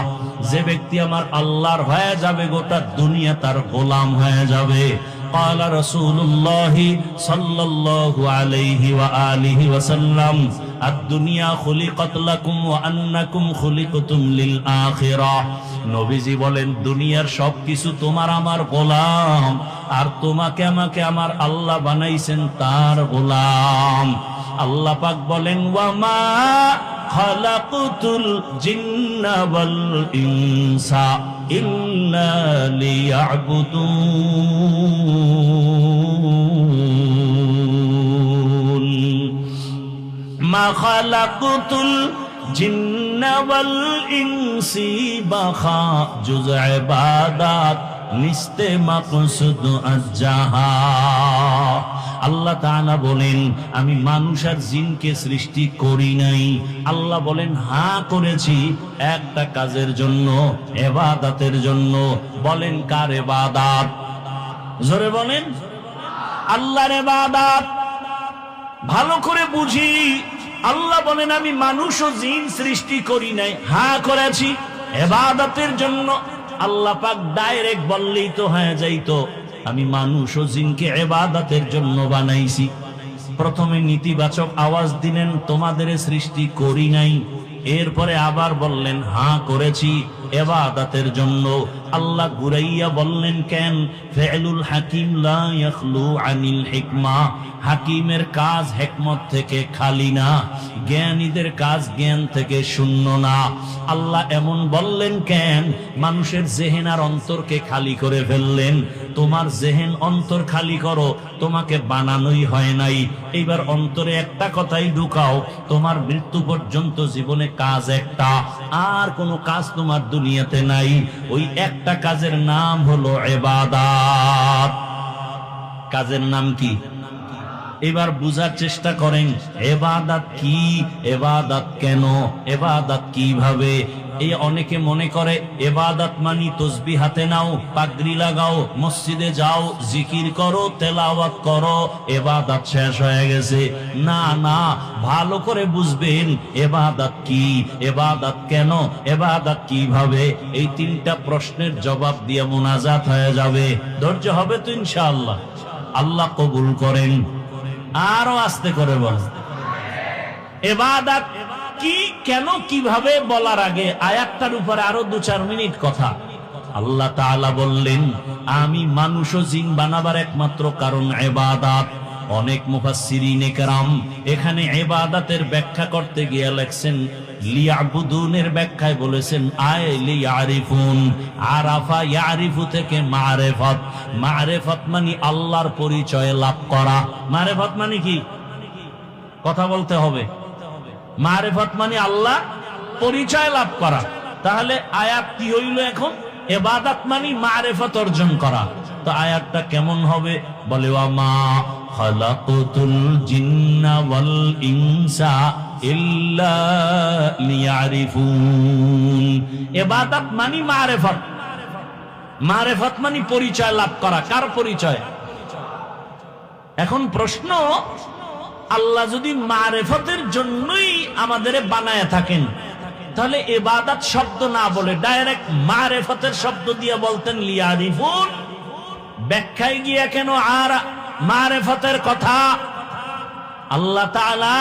যে ব্যক্তি আমার আল্লাহর হয়ে যাবে, গোটা দুনিয়া তার গোলাম হয়ে যাবে। قال رسول الله صلى الله عليه وآله وسلم আদ-দুনিয়া খুলিকাত লাকুম ওয়া আন্নাকুম খুলিকতুম লিল আখিরাহ। নবীজি বলেন দুনিয়ার সবকিছু তোমার আমার গোলাম, আর তোমাকে আমাকে আমার আল্লাহ বানাইছেন তার গোলাম। আল্লাহ পাক বলেন ওয়া মা খালাকুতুল জিন্না ওয়াল ইনসা ইল্লা লিয়াবুদুন। মা খালাকুতুল জিন্না ওয়াল ইনসি বাখা জুজ ইবাদাত নিস্তে মাকসুদ আজ্জাহা। আল্লাহ তাআলা বলেন আমি মানুষ আর জিনকে সৃষ্টি করি নাই। আল্লাহ বলেন হ্যাঁ করেছি, একটা কাজের জন্য, ইবাদতের জন্য। বলেন কার ইবাদত? জোরে বলেন আল্লাহর ইবাদত। ভালো করে বুঝি, আল্লাহ বলেন আমি মানুষ ও জিন সৃষ্টি করি নাই, হ্যাঁ করেছি ইবাদতের জন্য। আল্লাহ পাক ডাইরেক্ট বললেই তো হয়ে যাইতো আমি মানুষ ও জিনকে ইবাদতের জন্য বানাইছি। প্রথমে নেতিবাচক আওয়াজ দিলেন তোমাদের সৃষ্টি করি নাই, এরপরে আবার বললেন হ্যাঁ করেছি ইবাদতের জন্য। আল্লাহ ঘুরাইয়া বললেন কেন? ফি'লুল হাকিম লা ইয়াখলু আনিল হিকমা। হাকিমের কাজ হিকমত থেকে খালি না, জ্ঞানীদের কাজ জ্ঞান থেকে শূন্য না। আল্লাহ এমন বললেন কেন? মানুষের জেহেন আর অন্তরকে খালি করে ফেললেন। তোমার জেহেন অন্তর খালি করো, তোমাকে বানানোই হয় নাই। এইবার অন্তরে একটা কথাই ঢুকাও, তোমার মৃত্যু পর্যন্ত জীবনে কাজ একটা, আর কোনো কাজ তোমার দুনিয়াতে নাই। ওই একটা কাজের নাম হলো ইবাদত। কাজের নাম কি? এবার বুঝার চেষ্টা করেন ইবাদত কি, ইবাদত কেন, ইবাদত কিভাবে। এই অনেকে মনে করে ইবাদত মানি তসবিহ হাতে নাও, পাগড়ি লাগাও, মসজিদে যাও, জিকির করো, তেলাওয়াত করো, ইবাদত শেষ হয়ে গেছে। না না, ভালো করে বুঝবেন ইবাদত কি, ইবাদত কেন, ইবাদত কিভাবে। এই তিনটা প্রশ্নের জবাব দিয়ে মুনাজাত হয়ে যাবে। ধৈর্য হবে তো ইনশাআল্লাহ? আল্লাহ কবুল করেন। আরো আস্তে করে বল ইবাদত কি, কেন, কিভাবে বলার আগে আয়াতটার উপরে আরো 2-4 মিনিট কথা। আল্লাহ তাআলা বললেন আমি মানুষ ও জিন বানাবার একমাত্র কারণ ইবাদত। অনেক মুফাসসিরিনে কেরাম এখানে ইবাদতের ব্যাখ্যা করতে গিয়ে লেখছেন লিয়াবুদুনের ব্যাখ্যায় বলেছেন আয় লিয়ারিফুন। আরাফা ইয়ারিফু থেকে মারিফাত। মারিফাত মানে আল্লাহর পরিচয় লাভ করা। মারিফাত মানে কি? কথা বলতে হবে। মারিফাত মানে আল্লাহ পরিচয় লাভ করা। তাহলে আয়াত কি হইল এখন? ইবাদত মানে মারিফাত অর্জন করা। তো আয়াতটা কেমন হবে? বলে ওয়া মা খালাকুতুল জিন্না ওয়াল ইনসা ইল্লা লিয়ারিফুন। ইবাদত মানে মারিফাত। মারিফাত মানে পরিচয় লাভ করা। কার পরিচয়? এখন প্রশ্ন, আল্লাহ যদি মারিফতের জন্যই আমাদের বানায় থাকেন, তাহলে ইবাদত শব্দ না বলে ডাইরেক্ট মারিফতের শব্দ দিয়ে বলতেন লিয়ারিফুন। ব্যাখ্যায় গিয়া কেন আর মারিফতের কথা? আল্লাহ তাআলা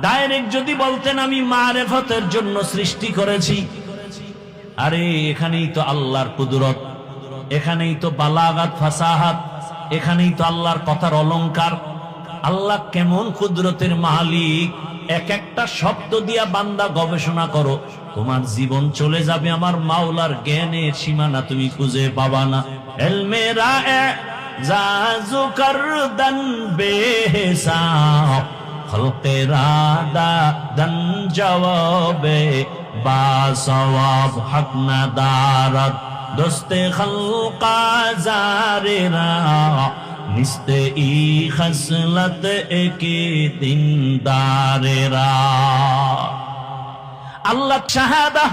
ডাইরেক্ট যদি বলতেন আমি মারিফতের জন্য সৃষ্টি করেছি, আরে এখানেই তো আল্লাহর কুদরত, এখানেই তো বালাগাত, ফাসাহাত, এখানেই তো আল্লাহর কথার অলংকার। আল্লাহ কেমন কুদরতের মালিক। এক একটা শব্দ দিয়া বান্দা গবেষণা করো, তোমার জীবন চলে যাবে আমার মাওলার জ্ঞানের সীমানা তুমি খুঁজে পাবা না। ইলমে রায়ে জাজু করদন বেহিসাব, খলকে রাদা দন জওয়াবে বাসওয়াব, হক নাদারত দোস্তে খলকা জারেরা, নিস্তে ই খসলত একে দিনদারেরা। আল্লাহ শাহাদা,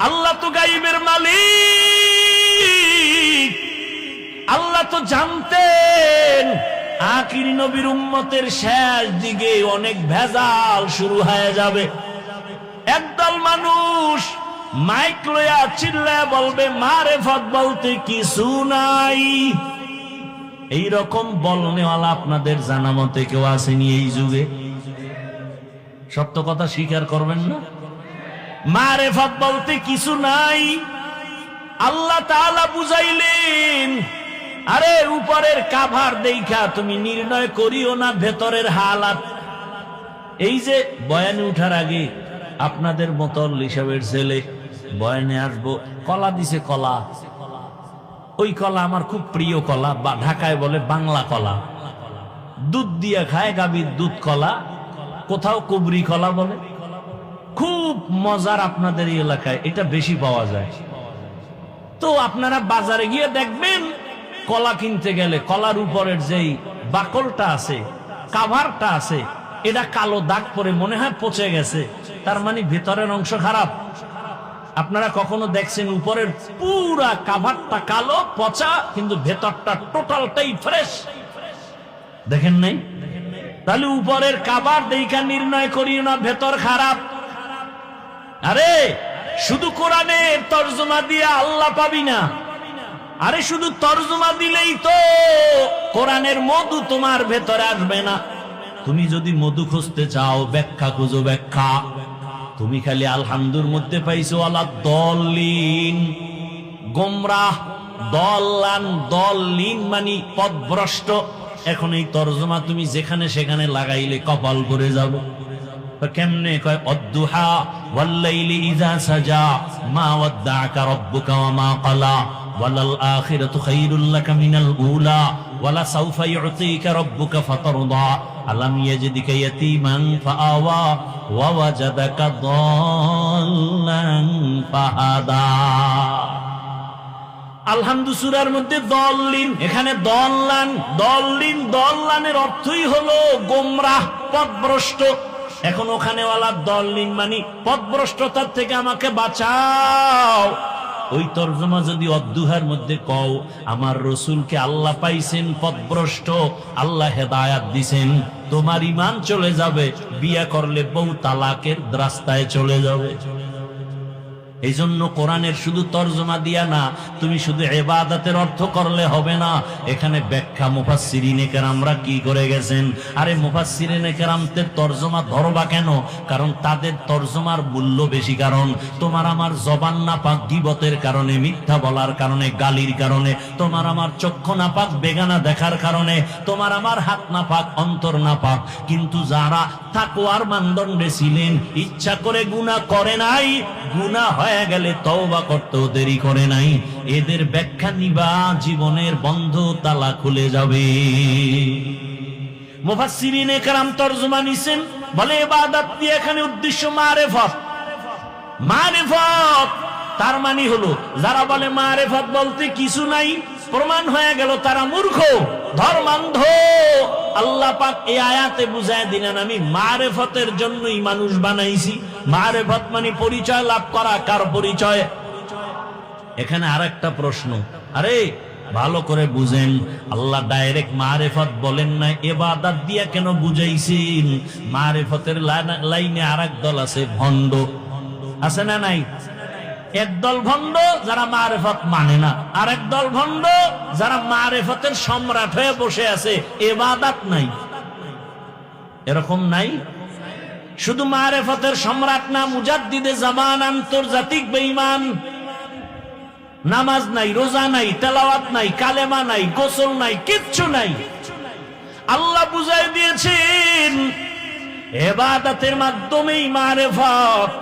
আল্লাহ তো গায়বের মালিক। আল্লাহ তো জানতেন আখিরি নবীর উম্মতের শেষ দিকে অনেক ভেজাল শুরু হয়ে যাবে। একদল মানুষ মাইক লইয়া চিল্লায়া বলবে মারিফত বলতে কিছু নাই। এইরকম বলনেওয়ালা আপনাদের জানা মতে কেউ আসেনি এই যুগে? সত্য কথা স্বীকার করবেন না? মারেফত বলতে কিছু নাই। আল্লাহ তাআলা বুঝাইলেন, আরে উপরের কাভার দেখা তুমি নির্ণয় করিও না ভেতরের হালাত। এই যে বয়ানে উঠার আগে আপনাদের মতো লিসাবের ছেলে বয়ানে আসবো, কলা দিছে, কলা, ওই কলা আমার খুব প্রিয় কলা, বা ঢাকায় বলে বাংলা কলা, দুধ দিয়ে খায়, গাভীর দুধ কলা, কোথাও কুবরি কলা বলে, খুব মজার। আপনাদের এই এলাকায় এটা বেশি পাওয়া যায়। তো আপনারা বাজারে গিয়ে দেখবেন কলা কিনতে গেলে কলার উপরের যেই বাকলটা আছে, কাভারটা আছে, এটা কালো দাগ পরে মনে হয় পচে গেছে, তার মানে ভেতরের অংশ খারাপ। আপনারা কখনো দেখছেন উপরের পুরা কাভারটা কালো পচা, কিন্তু ভেতরটা টোটালটাই ফ্রেশ? দেখেন নাই? তাহলে উপরের কাভার দেখা নির্ণয় করিও না ভেতর খারাপ। আরে শুধু কোরআনের তরজমা দিয়ে আল্লাহ পাবি না। আরে শুধু তরজমা দিলেই তো কোরআনের মধু তোমার ভেতরে আসবে না। তুমি যদি মধু খুঁজতে চাও, ব্যাখ্যা খুঁজো, ব্যাখ্যা। তুমি খালি আলহামদুর মধ্যে পাইছো আলা দলিন, গোমরাহ, দল্লান, দলিন মানে পথভ্রষ্ট। এখন এই তরজমা তুমি যেখানে সেখানে লাগাইলে কপাল করে যাবে। কেমনে কয়, অদ্দুহা ওয়াল্লাইলি ইযা সাজা মা ওয়াদ্দাআকা রাব্বুকা ওয়া মা ক্বালা ওয়ালাল আখিরাতু খায়রুল লাকা মিনাল উলা ওয়ালা সাউফা ইউতিকা রাব্বুকা ফাতারদা আলাম ইয়াজিদিকা ইয়াতীমান ফাআওয়া ওয়া ওয়াজাদাকা দাল্লান ফাহাদা। আলহামদু সূরার মধ্যে দল্লিন, এখানে দল্লান, দল্লিন, দল্লানের অর্থই হলো গোমরাহ, পথভ্রষ্ট। এখন ওখানে ওয়ালা দল্লিন মানে পথভ্রষ্টতার থেকে আমাকে বাঁচাও। ওই তরজমা যদি অদ্দুহার মধ্যে কও, আমার রসুলকে আল্লাহ পাইছেন পথভ্রষ্ট, আল্লাহ হেদায়াত দিছেন, তোমার ঈমান চলে যাবে, বিয়া করলে বউ তালাকের রাস্তায় চলে যাবে। এই জন্য কোরআনের শুধু তরজমা দিয়া না, তুমি শুধু ইবাদতের অর্থ করলে হবে না। এখানে ব্যাখ্যা মুফাসসিরিনে কেরামরা কি করে গেছেন। আরে মুফাসসিরিনে কেরামদের তরজমা ধরবা কেন? কারণ তাদের তরজমার মূল্য বেশি। কারণ তোমার আমার জবান নাপাক গীবতের কারণে, মিথ্যা বলার কারণে, গালির কারণে, তোমার আমার চক্ষু নাপাক বেগানা দেখার কারণে, তোমার আমার হাত নাপাক, অন্তর নাপাক। কিন্তু যারা তাকওয়ার মানদণ্ডে ছিলেন, ইচ্ছা করে গুনাহ করে নাই, গুনাহ হয়ে গেলে তওবা করতেও দেরি করে নাই, এদের ব্যাখ্যা নিবা, জীবনের বন্ধ তালা খুলে যাবে। মুফাসসিরিনে কেরাম তরজমা নিছেন, বলে ইবাদত দিয়ে এখানে উদ্দেশ্য মারিফত। মারিফত তার মানে হলো, যারা বলে মারিফত বলতে কিছু নাই, প্রমাণ হয়ে গেল তারা মূর্খ, ধর্মান্ধ। আল্লাহ পাক এই আয়াতে বুঝায় দিলেন, আমি মারিফতের জন্যই মানুষ বানাইছি। মারিফত মানে পরিচয় লাভ করা। কার পরিচয়? এখানে আরেকটা প্রশ্ন, আরে ভালো করে বুঝেন, আল্লাহ ডাইরেক্ট মারিফত বলেন না, ইবাদত দিয়া কেন বুঝাইছেন? মারিফতের লাইনে আরেক দল আছে, ভণ্ড, আছে না নাই? একদল ভণ্ড যারা মারিফত মানে না, আরেক দল ভণ্ড যারা মারিফতের সম্রাট হয়ে বসে আছে, ইবাদত নাই। এরকম নাই? শুধু মারিফতের সম্রাট না, মুজাদ্দিদে জামান, আন্তর্জাতিক বেঈমান। নামাজ নাই, রোজা নাই, তেলাওয়াত নাই, কালেমা নাই, গোসল নাই, কিচ্ছু নাই। আল্লাহ বুঝাই দিয়েছেন ইবাদতের মাধ্যমেই মারিফত।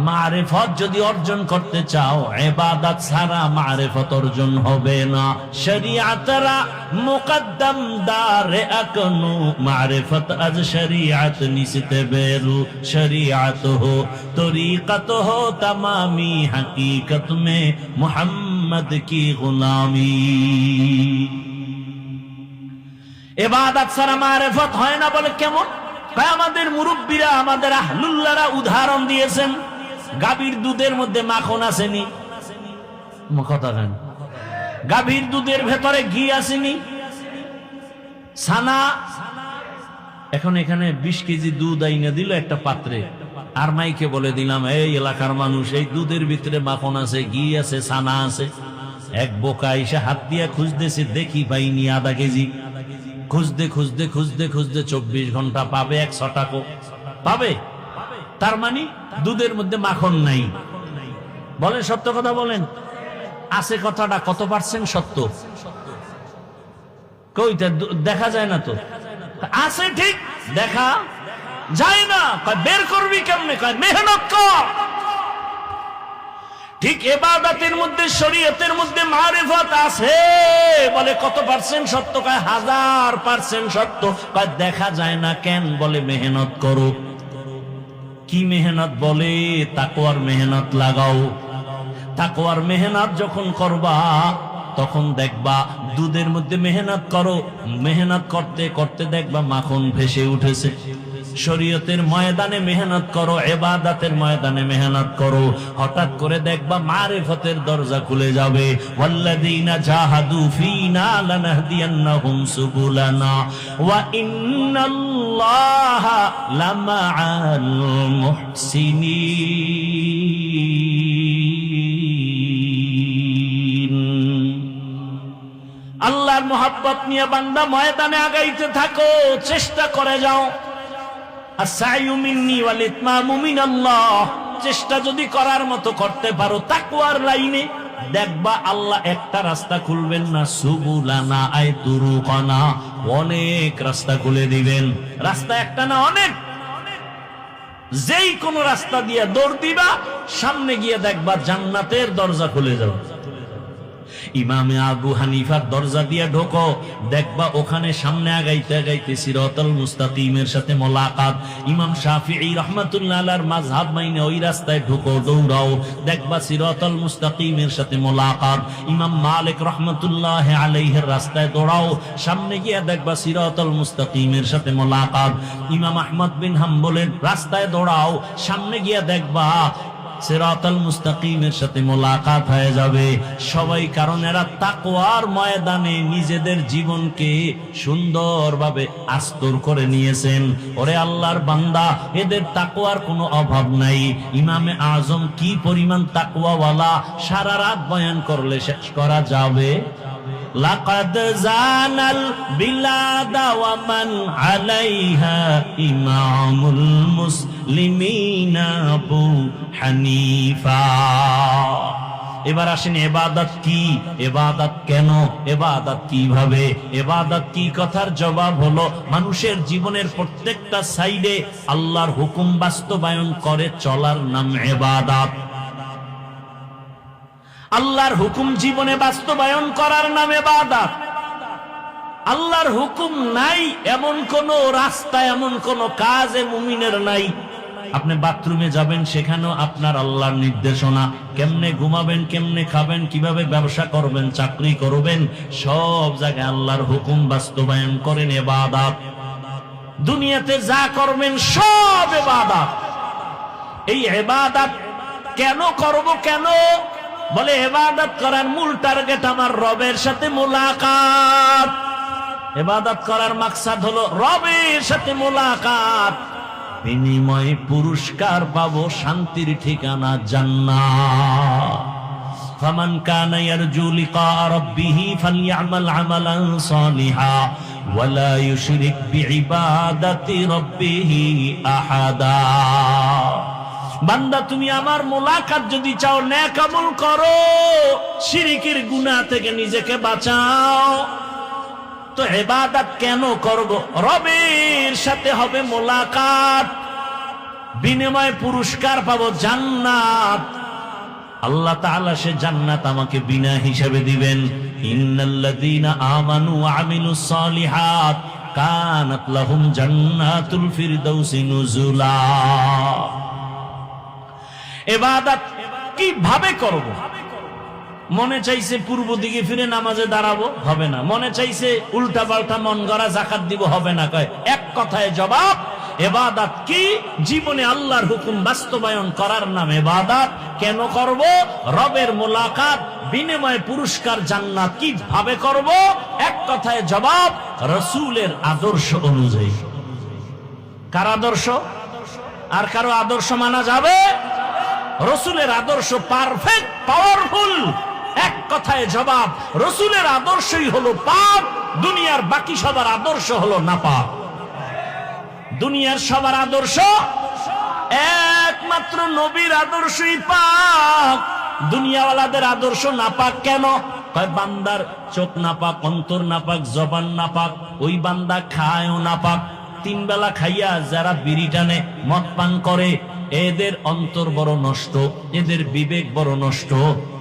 মারিফত যদি অর্জন করতে চাও, ইবাদত ছাড়া মারিফত অর্জন হবে না। শরিয়াতরা মুকদ্দম দারে আকনু, মারিফত আজ শরিয়াত নিসতে বেরু, শরিয়াত হো তরিকত হো তমামি, হकीकत में মুহাম্মদ কি গুলামি। ইবাদত ছাড়া মারিফত হয় না বলে কেমন? আমাদের মুরব্বীরা, আমাদের আহলুল্লাহরা উদাহরণ দিয়েছেন, গাভীর দুধের মধ্যে মাখন আসেনি, কথা নেন, গাভীর দুধের ভেতরে ঘি আসেনি, ছানা। এখন এখানে 20 কেজি দুধ আইনা দিল একটা পাত্রে, আর মাইকে বলে দিলাম, এই এলাকার মানুষ, এই দুধের ভিতরে মাখন আছে, ঘি আছে, ছানা আছে। এক বোকা এসে হাত দিয়া খুঁজতেছে, দেখি পাইনি আধা কেজি। খুঁজতে খুঁজতে খুঁজতে খুঁজতে 24 ঘন্টা পাবে 100 টাকা পাবে? তার মানে দুধের মধ্যে মাখন নাই। বলেন সত্য কথা বলেন, আছে কথাটা কত পার্সেন্ট সত্য? কইটা দেখা যায় না তো, আছে ঠিক দেখা যায় না। কয় বের করবি কেমনে? কয় মেহনত কর। ঠিক ইবাদতের মধ্যে শরীয়তের মধ্যে মারিফত আছে, বলে কত পার্সেন্ট সত্য? কয় 1000% সত্য। কয় দেখা যায় না কেন? বলে মেহনত করো। কি মেহনত? বলে তাকওয়ার মেহনত লাগাও। তাকওয়ার মেহনত যখন করবা তখন দেখবা দুধের মধ্যে মেহনত করো, মেহনত করতে করতে দেখবা মাখন ভেসে উঠেছে। শরীয়তের ময়দানে মেহনত করো, ইবাদতের ময়দানে মেহনত করো, হঠাৎ করে দেখবা মারিফতের দরজা খুলে যাবে। ওয়াল্লাযীনা জাহাদু ফীনা লানাহদিয়ান্নাহুম সুবুলানা ওয়া ইন্নাল্লাহা লামাআল মুহসিনিন। আল্লাহর মোহাব্বত নিয়ে বান্দা ময়দানে আগাইতে থাকো, চেষ্টা করে যাও। আস-সা'য়ু মিন্নি ওয়াল ইতমামু মিনাল্লাহ। চেষ্টা যদি করার মতো করতে পারো তাকওয়ার লাইনে, দেখবা আল্লাহ একটা রাস্তা খুলবেন না, সুবুলানা আই তুরুকানা, অনেক রাস্তা খুলে দিবেন। রাস্তা একটা না, অনেক। যেই কোন রাস্তা দিয়ে দৌড় দিবা, সামনে গিয়ে দেখবা জান্নাতের দরজা খুলে যাবে। ইমামে আবু হানিফার দরজা দিয়ে ঢোকো, দেখবা ওখানে সামনে আগাইতে আগাইতে সিরাতাল মুস্তাকিমের সাথে মোলাকাত। ইমাম শাফিঈ রাহমাতুল্লাহ আলাইহির মাযহাব মাইনে ওই রাস্তায় ঢোকো, দৌড়াও, দেখবা সিরাতাল মুস্তাকিমের সাথে মোলাকাত। ইমাম মালিক রাহমাতুল্লাহ আলাইহির রাস্তায় দৌড়াও, সামনে গিয়ে দেখবা সিরাতাল মুস্তাকিমের সাথে মোলাকাত। ইমাম আহমদ বিন হাম্বলের রাস্তায় দৌড়াও, সামনে গিয়ে দেখবা সিরাতাল মুস্তাকিমের সাথে মোলাকাত হয়ে যাবে। সবাই কারণ এরা তাকওয়ার ময়দানে নিজেদের জীবনকে সুন্দরভাবে আস্তর করে নিয়েছেন। ওরে আল্লাহর বান্দা, এদের তাকওয়ার কোনো অভাব নাই। ইমামে আজম কি পরিমাণ তাকওয়াওয়ালা, সারা রাত বয়ান করলে শেষ করা যাবে। লাকাদ জানাল বিলাদা ওয়া মান আলাইহা ইমামুল মুসলিমিনা আবু হানিফা। এবার আসেন ইবাদত কি, ইবাদত কেন, ইবাদত কিভাবে, ইবাদত কি? কথার জবাব হলো মানুষের জীবনের প্রত্যেকটা সাইডে আল্লাহর হুকুম বাস্তবায়ন করে চলার নাম ইবাদত। আল্লাহর হুকুম জীবনে বাস্তবায়ন করার নাম ইবাদত। আল্লাহর হুকুম নাই এমন কোন রাস্তা, এমন কোন কাজে মুমিনের নাই। আপনি বাথরুমে যাবেন, সেখানেও আপনার আল্লাহর নির্দেশনা। কেমনে ঘুমাবেন, কেমনে খাবেন, কিভাবে ব্যবসা করবেন, চাকরি করবেন, সব জায়গায় আল্লাহর হুকুম বাস্তবায়ন করেন ইবাদত। দুনিয়াতে যা করবেন সব ইবাদত। এই ইবাদত কেন করব? কেন? বলে ইবাদত করার মূল টার্গেট আমার রবের সাথে মোলাকাত। ইবাদত করার মাকসাদ হলো রবের সাথে মোলাকাত, বিনিময়ে পুরস্কার পাবো, শান্তির ঠিকানা জান্নাত। ফামান কানা ইয়ারজু লিকা রাব্বিহি ফালইআমাল আমালান সালিহা ওয়া লা ইউশরিক বিইবাদাতি রাব্বিহি আহাদা। বান্দা, তুমি আমার মোলাকাত যদি চাও, নেক আমল করো, শিরকের গুনাহ থেকে নিজেকে বাঁচাও। তো ইবাদত কেন করব? রবের সাথে হবে মোলাকাত, বিনিময়ে পুরস্কার পাবো জান্নাত। আল্লাহ তাআলা সে জান্নাত আমাকে বিনা হিসাবে দিবেন। ইন্নাল্লাযীনা আমানু ওয়া আমিলুস সালিহাত কানাত লাহুম জান্নাতুল ফিরদাউসি নুজুলা। ইবাদত কিভাবে করব? মনে চাইছে পূর্ব দিকে ফিরে নামাজে দাঁড়াবো, হবে না। মনে চাইছে উল্টা পাল্টা মন গড়া যাকাত দিব, হবে না। কয় এক কথায় জবাব, ইবাদত কি? জীবনে আল্লাহর হুকুম বাস্তবায়ন করার নাম ইবাদত। কেন করব? রবের মোলাকাত, বিনিময়ে পুরস্কার জান্নাত। কিভাবে করব? এক কথায় জবাব, রাসূলের আদর্শ অনুযায়ী। কার আদর্শ? আর কারো আদর্শ মানা যাবে? রাসূলের আদর্শ পারফেক্ট, পাওয়ারফুল। এক কথায় জবাব, রাসূলের আদর্শই হলো পাক, দুনিয়ার বাকি সবার আদর্শ হলো নাপাক। দুনিয়ার সবার আদর্শ একমাত্র নবীর আদর্শই পাক, দুনিয়াওয়ালাদের আদর্শ নাপাক কেন? কয় বান্দার চোখ নাপাক, অন্তর নাপাক, জবান নাপাক, ওই বান্দা খায়ও নাপাক। 3 বেলা খাইয়া যারা বিড়ি টানে, মদ পান করে, এদের অন্তর বড় নষ্ট, এদের বিবেক বড় নষ্ট,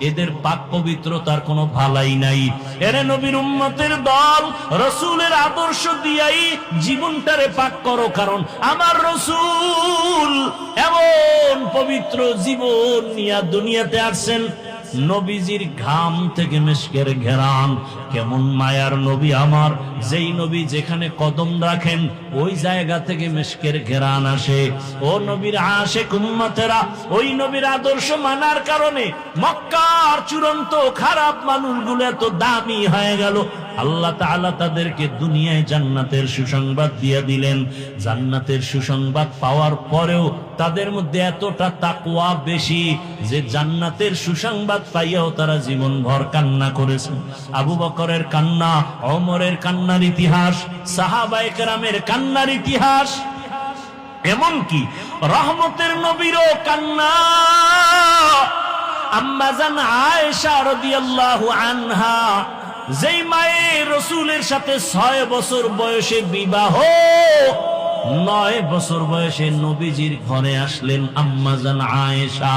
এদের পাক পবিত্রতার কোনো ভালাই নাই। এরে নবীর উম্মতের দল, রসুলের আদর্শ দিয়াই জীবনটারে পাক করো, কারণ আমার রসুল এমন পবিত্র জীবন নিয়ে দুনিয়াতে আসছেন। নবীজির ঘাম থেকে মিশকের ঘেরান, কেমন মায়ার নবী আমার, যেই নবী যেখানে কদম রাখেন ওই জায়গা থেকে মিশকের ঘেরান আসে। ও নবীর আশিক উম্মতেরা, ওই নবীর আদর্শ মানার কারণে মক্কার চূড়ান্ত খারাপ মানুষগুলো এত দামি হয়ে গেল। আল্লাহ তাআলা তাদেরকে দুনিয়ায় জান্নাতের সুসংবাদ দিয়ে দিলেন। জান্নাতের সুসংবাদ পাওয়ার পরেও তাদের মধ্যে এতটা তাকওয়া বেশি যে জান্নাতের সুসংবাদ পাইয়াও তারা জীবনভর কান্না করেছে। আবু বকরের কান্না, ওমরের কান্নার ইতিহাস, সাহাবায়ে কেরামের কান্নার ইতিহাস, এমনকি রহমতের নবীরও কান্না। আম্মা জান আয়েশা রাদিয়াল্লাহু আনহা, যেই মায়ের রসুলের সাথে 6 বছর বয়সে বিবাহ, 9 বছর বয়সে নবীজির ঘরে আসলেন আম্মা জান আয়েশা।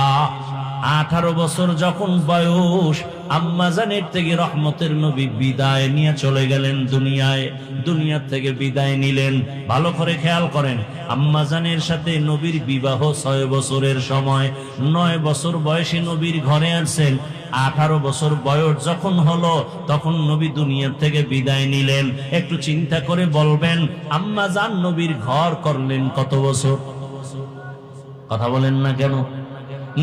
18 বছর যখন বয়স, আম্মাজানের থেকে রহমতের নবী বিদায় নিয়ে চলে গেলেন দুনিয়ায়। দুনিয়া থেকে বিদায় নিলেন। ভালো করে খেয়াল করেন, আম্মাজানের সাথে নবীর বিবাহ 6 বছরের সময়। 9 বছর বয়সে নবীর ঘরে আসছেন। 18 বছর বয়স যখন হলো, তখন নবী দুনিয়া থেকে বিদায় নিলেন। একটু চিন্তা করে বলবেন, আম্মাজান নবীর ঘর করলেন কত বছর? কথা বলেন না কেন?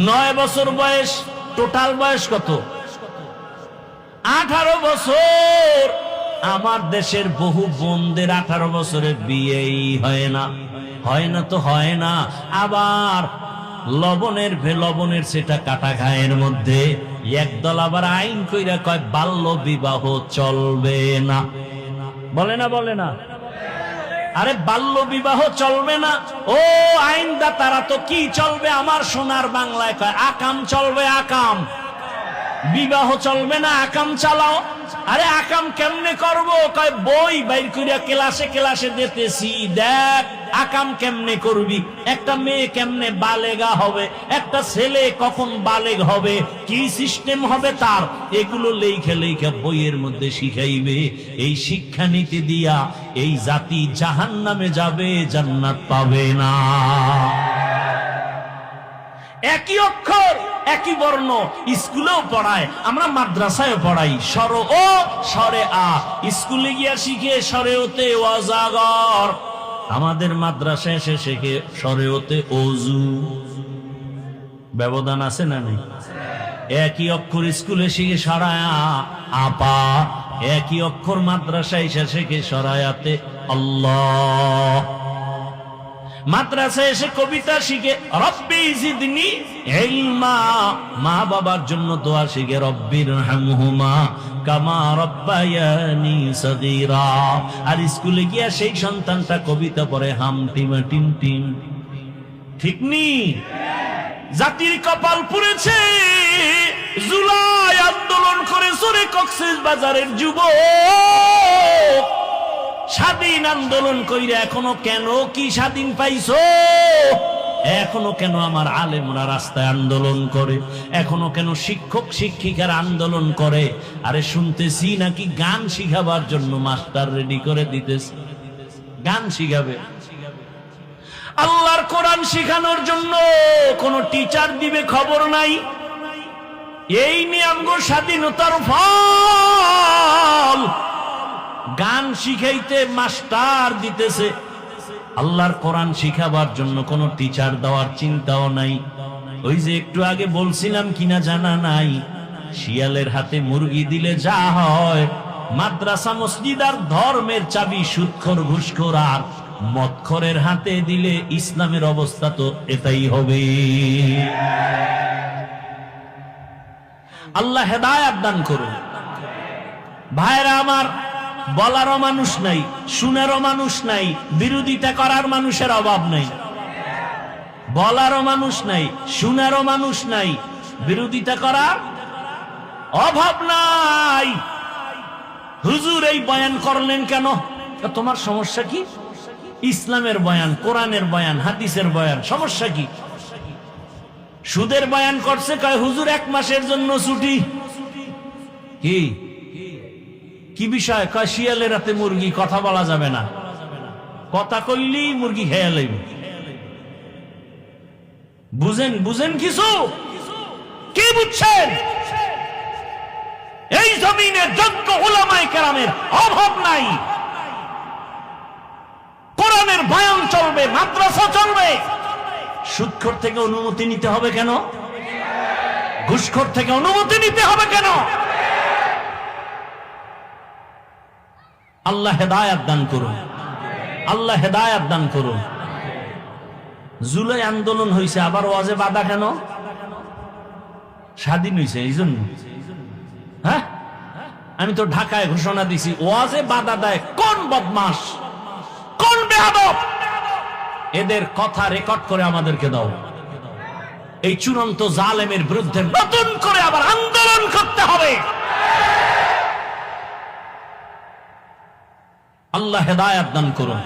9 বছর বয়স, টোটাল বয়স কত? 18 বছর। আমার দেশের বহু বোনদের 18 বছরে বিয়েই হয় না। হয় না তো হয় না। আবার লবণের সেটা কাটা ঘায়ের মধ্যে একদল আবার আইন কইরা কয় বাল্য বিবাহ চলবে না। বলে না, বলে না? আরে বাল্য বিবাহ চলবে না, ও আইনদা তারা তো কি চলবে? আমার সোনার বাংলায় কয় আকাম চলবে, আকাম। বিবাহ চলবে না, আকাম চালাও। আরে আকাম কেমনে করব? কয় বই বাইর কইরা ক্লাসে ক্লাসে দিতেছি, দেখ আকাম কেমনে করবি, একটা মেয়ে কেমনে বালেগা হবে, একটা ছেলে কখন বালেগ হবে, কি সিস্টেম হবে তার, এগুলো লেখা লেখা বইয়ের মধ্যে শিখাইবে। এই শিক্ষা নীতি দিয়া এই জাতি জাহান্নামে যাবে, জান্নাত পাবে না। একই অক্ষর, একই বর্ণ, স্কুলেও পড়ায়, আমরা মাদ্রাসায় পড়াই স্বর ও স্বরে আ। স্কুলে গিয়া শিখে স্বরে ওতে ওয়াজাগর, আমাদের মাদ্রাসায় এসে শেখে স্বরে ওতে অজু। ব্যবধান আছে না নেই? একই অক্ষর স্কুলে শিখে সরায়া আপা, একই অক্ষর মাদ্রাসায় এসে শেখে সরায়াতে আল্লাহ। মাদ্রাসায় এসে কবিতা শিখে রব্বি জিদনি ইলমা, মা বাবার জন্য দোয়া শিখে রব্বিরহামহুমা কামা রব্বায়ানি সগীরা। আর স্কুলে গিয়া সেই সন্তানটা কবিতা পড়ে হাম টিমা টিম টিম। ঠিক নি? জাতির কপাল পুড়েছে। জুলাই আন্দোলন করে সরে কক্সেস বাজারের যুবক, স্বাধীন আন্দোলন কইরা এখনো কেন কি স্বাধীন পাইছো? এখনো কেন আমার আলেমরা রাস্তায় আন্দোলন করে? এখনো কেন শিক্ষক শিক্ষিকার আন্দোলন করে? আরে শুনতেছি নাকি গান শিখাবার জন্য মাস্টার রেডি করে দিতেছে, গান শিখাবে। আল্লাহর কোরআন শিখানোর জন্য কোন টিচার দিবে খবর নাই। এই নিয়ে আমগো স্বাধীনতার ফল। গান শিখাইতে মাস্টার দিতেছে, আল্লাহর কোরআন শিখাবার জন্য কোনো টিচার দেওয়ার চিন্তাও নাই। ওই যে একটু আগে বলছিলাম কিনা জানা নাই, শিয়ালের হাতে মুরগি দিলে যা হয়, মাদ্রাসা মসজিদ আর ধর্মের চাবি সুদখোর ঘুষখোর আর মদখোরের হাতে দিলে ইসলামের অবস্থা তো এটাই হবে। আল্লাহ হেদায়েত দান করুন। ভাইরা আমার, বলারও মানুষ নাই, শুনেরও মানুষ নাই, বিরোধিতা করার মানুষের অভাব নাই। বলারও মানুষ নাই, শুনারও মানুষ নাই, বিরোধিতা করার অভাব নাই। হুজুর এই বয়ান করলেন কেন? তোমার সমস্যা কি? ইসলামের বয়ান, কোরআনের বয়ান, হাদিসের বয়ান, সমস্যা কি? সুদের বয়ান করছে, কয় হুজুর 1 মাসের জন্য ছুটি। কি কি বিষয়? কয় শিয়ালের রাতে মুরগি, কথা বলা যাবে না, কথা কইলি মুরগি খেয়ে লইবে। বুঝেন বুঝেন কিছু? কি বুঝছেন? এই জমিনে যোগ্য উলামায়ে কেরামের অভাব নাই। কোরআনের বয়ান চলবে, মাদ্রাসা চলবে। সুদখোর থেকে অনুমতি নিতে হবে কেন? ঘুষখোর থেকে অনুমতি নিতে হবে কেন? আল্লাহ হেদায়েত দান করুন, আল্লাহ হেদায়েত দান করুন। জুলাই আন্দোলন হয়েছে, আবার ওয়াজে বাধা কেন? স্বাধীন হয়েছে এই জন্য। হ্যাঁ, আমি তো ঢাকায় ঘোষণা দিছি, ওয়াজে বাধা দেয় কোন বদমাস, কোন বেয়াদব, এদের কথা রেকর্ড করে আমাদেরকে দাও। এই চূড়ান্ত জালেমের বিরুদ্ধে নতুন করে আবার আন্দোলন করতে হবে। আল্লাহ হেদায়েত দান করুন।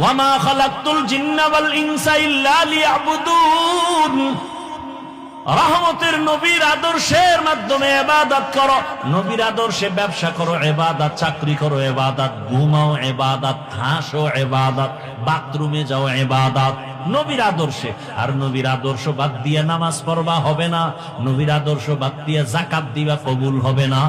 ওয়ামা খালাকতুল জিন্না ওয়াল ইনসা ইল্লা লিয়াবুদুন। রহমতের নবীর আদর্শের মাধ্যমে ইবাদত করো, নবীর আদর্শে ব্যবসা করো, ইবাদত, চাকরি করো ইবাদত, ঘুমাও ইবাদত, হাসো ইবাদত, বাথরুমে যাও ইবাদত, নবীর আদর্শে। আর নবীর আদর্শ বাদ দিয়ে নামাজ পড়বা হবে না, নবীর আদর্শ বাদ দিয়ে যাকাত দিবা কবুল হবে না,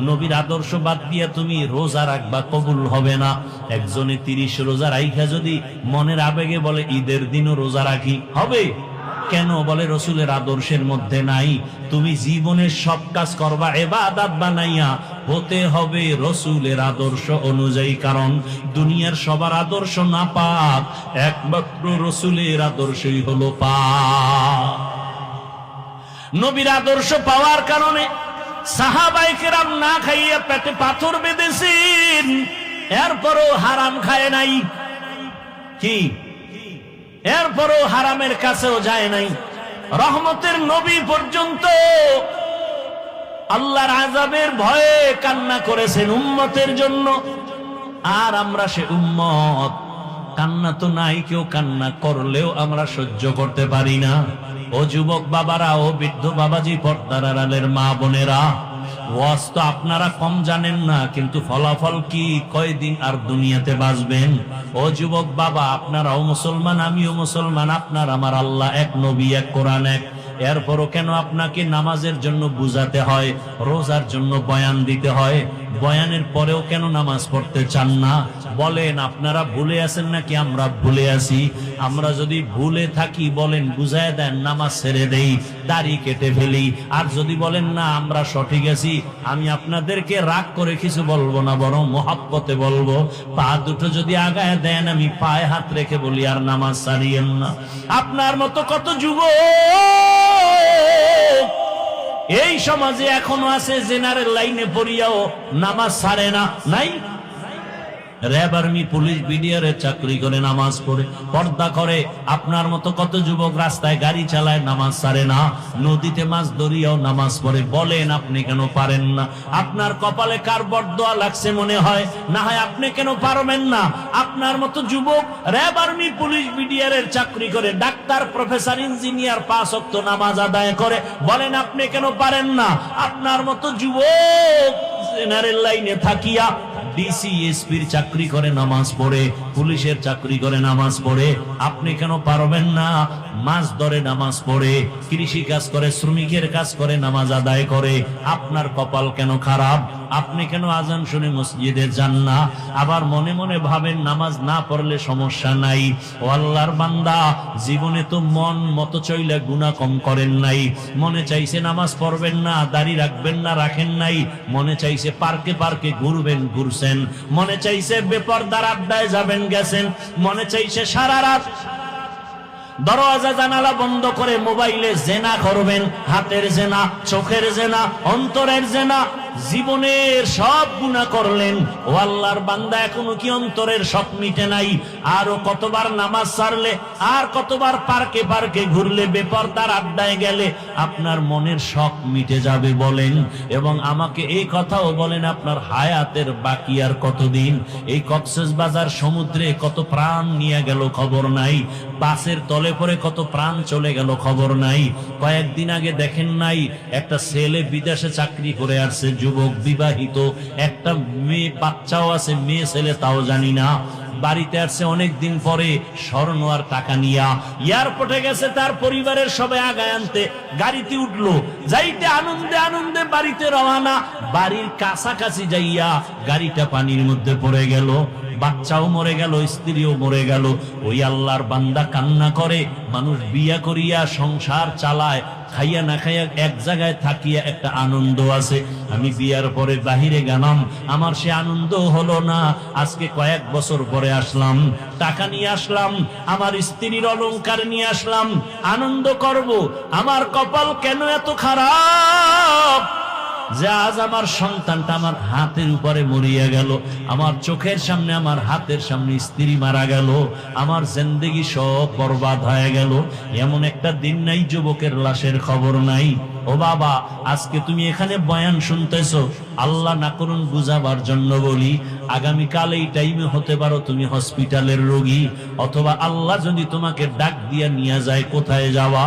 নবীর আদর্শ বাদ দিয়ে তুমি রোজা রাখবা কবুল হবে না। একজনে 30 রোজা রাইখা যদি মনের আবেগে বলে ঈদের দিনও রোজা রাখি, হবে কেন? বলে রসুলের আদর্শের মধ্যে নাই। তুমি জীবনের সব কাজ করবা ইবাদত বানাইয়া, হতে হবে রসুলের আদর্শ অনুযায়ী। কারণ দুনিয়ার সবার আদর্শ না পাক, একমাত্র রসুলের আদর্শই হলো পাক। নবীর আদর্শ পাওয়ার কারণে সাহাবায়ে কেরাম না খাইয়া পেটে পাথর বেঁধেছেন, এরপরও হারাম খায় নাই। কি? এরপরও হারামের কাছেও যায় নাই। রহমতের নবী পর্যন্ত আল্লাহর আযাবের ভয়ে কান্না করেছেন উম্মতের জন্য। আর আমরা সে উম্মত, কান্না তো নাই, কেউ কান্না করলেও আমরা সহ্য করতে পারি না। ও যুবক বাবারা, ও বৃদ্ধ বাবাজি, পর্দার আড়ালের মা বোনেরা, ওয়াজ তো আপনারা কম জানেন না, কিন্তু ফলাফল কি? কয়দিন আর দুনিয়াতে বাঁচবেন? ও যুবক বাবা, আপনারাও মুসলমান, আমিও মুসলমান, আপনার আমার আল্লাহ এক, নবী এক, কোরআন এক। এরপরও কেন আপনাকে নামাজের জন্য বুঝাতে হয়, রোজার জন্য বয়ান দিতে হয়? বয়ানের পরেও কেন নামাজ পড়তে চান না? বলেন, আপনারা ভুলে আছেন নাকি আমরা ভুলে আছি? আমরা যদি ভুলে থাকি বলেন, বুঝায় দেন, নামাজ ছেড়ে দেই, দাড়ি কেটে ফেলি। আর যদি বলেন না আমরা সঠিক আছি, আমি আপনাদেরকে রাগ করে কিছু বলবো না, বরং মহব্বতে বলবো। পা দুটো যদি আগায় দেন, আমি পায়ে হাত রেখে বলি, আর নামাজ ছাড়িয়েন না। আপনার মতো কত যুবক এই সমাজে এখনো আছে, জেনারেল লাইনে পড়িয়াও নামাজ ছাড়ে না। নাই? র্যাব, আর্মি, পুলিশ, বিডিআর চাকরি করে, নামাজ পড়ে, পর্দা করে। আপনার মতো কত যুবক রাস্তায় গাড়ি চালায়, নামাজ ছাড়ে না। নদীতে মাছ ধরিয়াও নামাজ পড়ে। বলেন, আপনি কেন পারেন না? আপনার কপালে কার বরদোয়া লাগছে মনে হয়? না হয় আপনি কেন পারবেন না? আপনার মতো যুবক র্যাব, আর্মি, পুলিশ, বিডিআর চাকরি করে, ডাক্তার, প্রফেসর, ইঞ্জিনিয়ার, 5 ওয়াক্ত নামাজ আদায় করে। বলেন, আপনি কেন পারেন না? আপনার মতো যুবক জেনারেল লাইনে থাকিয়া ডিসি, এসপির চাকরি করে, নামাজ পড়ে, পুলিশের চাকরি করে, নামাজ পড়ে। আপনি কেন পারবেন না? মাছ ধরে, নামাজ পড়ে, কৃষি কাজ করে, শ্রমিকের কাজ করে, নামাজ আদায় করে। আপনার কপাল কেন খারাপ? আপনি কেন আজান শুনে মসজিদে যান না? আবার মনে মনে ভাবেন নামাজ না পড়লে সমস্যা নাই। ও আল্লাহর বান্দা, জীবনে তো মন মতো চইলে গুনাহ কম করেন নাই। মনে চাইছে নামাজ পড়বেন না, দাড়ি রাখবেন না, রাখেন নাই। মনে চাইছে পার্কে পার্কে ঘুরবেন, ঘুরছেন। মনে চাইছে বেপরদার আড্ডায় যাবেন, গেছেন। মনে চাইছে সারা রাত দরওয়াজা জানালা বন্ধ করে মোবাইলে জেনা করবেন। হাতের জেনা, চোখের জেনা, অন্তরের জেনা, জীবনের সব গুনাহ করলেন, ও আল্লাহর বান্দা এখনো কি অন্তরের শখ মিটে নাই? আরো কতবার নামাজ ছাড়লে, আর কতবার পার্কে পার্কে ঘুরলে, বেপরদার আড্ডায় গেলে আপনার মনের শখ মিটে যাবে বলেন? এবং আমাকে এই কথাও বলেন, আপনার হায়াতের বাকি আর কতদিন? এই কক্সবাজার সমুদ্রে কত প্রাণ নিয়ে গেল খবর নাই, বাসের তলে পড়ে কত প্রাণ চলে গেল খবর নাই। কয়েকদিন আগে দেখেন নাই, একটা ছেলে বিদেশে চাকরি করে আসছে, যুবক বিবাহিত, একটা মেয়ে বাচ্চাও আছে, মেয়ে ছেলে তাও জানি না, বাড়িতে আসছে অনেকদিন পরে স্বর্ণ আর টাকা নিয়া, এয়ারপোর্টে গেছে তার পরিবারের সবাই আগায় আনতে, গাড়িতে উঠলো, যাইতে আনন্দে আনন্দে বাড়িতে রওনা, বাড়ির কাছাকাছি যাইয়া গাড়িটা পানির মধ্যে পড়ে গেল, বাচ্চাও মরে গেল, স্ত্রীও মরে গেল। ওই আল্লাহর বান্দা কান্না করে, মানুষ বিয়া করিয়া সংসার চালায়, খাইয়া না খাইয়া এক জায়গায় থাকিয়া একটা আনন্দ আছে। আমি বিয়ার পরে বাহিরে গেলাম, আমার সে আনন্দ হলো না। আজকে কয়েক বছর পরে আসলাম, টাকা নিয়ে আসলাম, আমার স্ত্রীর অলংকার নিয়ে আসলাম, আনন্দ করব। আমার কপাল কেন এত খারাপ যে আজ আমার সন্তানটা আমার হাতের উপরে মরিয়া গেল, আমার চোখের সামনে, আমার হাতের সামনে স্ত্রী মারা গেল, আমার জিন্দেগি সব বরবাদ হয়ে গেল। এমন একটা দিন নাই যুবকের লাশের খবর নাই। ও বাবা, আজকে তুমি এখানে বয়ান শুনতেছো, আল্লাহ না করুন বুঝাবার জন্য বলি, আগামীকাল এই টাইমে হতে পারো তুমি হসপিটালের রোগী, অথবা আল্লাহ যদি তোমাকে ডাক দিয়া নিয়ে যায়, কোথায় যাওয়া?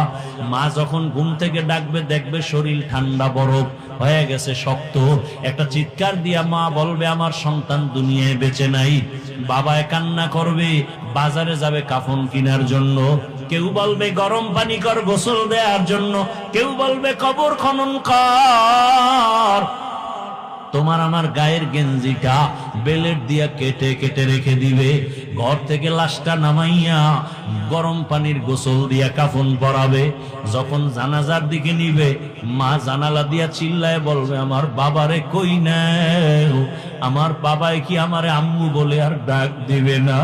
মা যখন ঘুম থেকে ডাকবে, দেখবে শরীর ঠান্ডা বরফ হয়ে গেছে, শক্ত, একটা চিৎকার দিয়া মা বলবে আমার সন্তান দুনিয়ায় বেঁচে নাই। বাবায় কান্না করবে, বাজারে যাবে কাফন কেনার জন্য, কেউ বলবে গরম পানি কর গোসল দেওয়ার জন্য, কেউ বলবে কবর খনন কর। তোমার আমার গায়ের গেঞ্জিটা বেলেট দিয়া কেটে কেটে রেখে দিবে, ঘর থেকে লাশটা নামাইয়া গরম পানির গোসল দিয়া কাফন পরাবে। যখন জানাজার দিকে নিবে, মা জানালা দিয়া চিল্লায় বলবে আমার বাবারে কই নাও? আমার বাবাই কি আমারে আম্মু বলে আর ডাক দিবে না?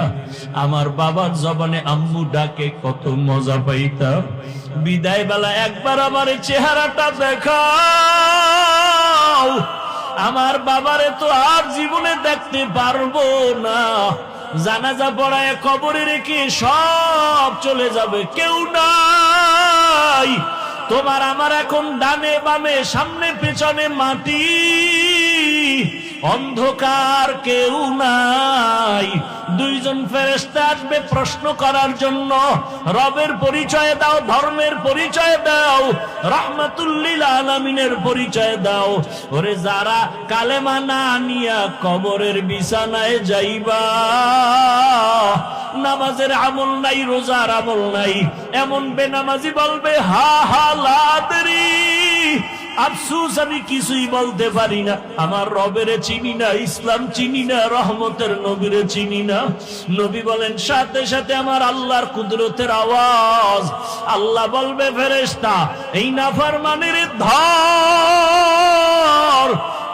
আমার বাবার জবানে আম্মু ডাকে কত মজা পাইতাম। বিদায় বেলা একবার আমার চেহারাটা দেখাও, আমার বাবারে তো আর জীবনে দেখতে পারবো না। জানাজা পড়ায় কবরে রেখে সব চলে যাবে, কেউ নাই। তোমার আমার এখন ডানে বামে সামনে পেছনে মাটি, অন্ধকার, কেউ নাই। দুইজন ফেরেশতা আসবে প্রশ্ন করার জন্য, রবের পরিচয় দাও, ধর্মের পরিচয় দাও, রাহমাতুল লিল আলামিনের পরিচয় দাও। ওরে যারা কালেমা না নিয়া কবরের বিছানায় যাইবা, নামাজের আমল নাই, রোজার আমল নাই, এমন বেনামাজি বলবে হা হা লাদরি, আফসোস আমি কিছুই বলতে পারি না, আমার রবের চিনি না, ইসলাম চিনি না, রহমতের নবীরে চিনি না। নবী বলেন সাথে সাথে আমার আল্লাহর কুদরতের আওয়াজ, আল্লাহ বলবে ফেরেশতা এই নাফরমানের ধর,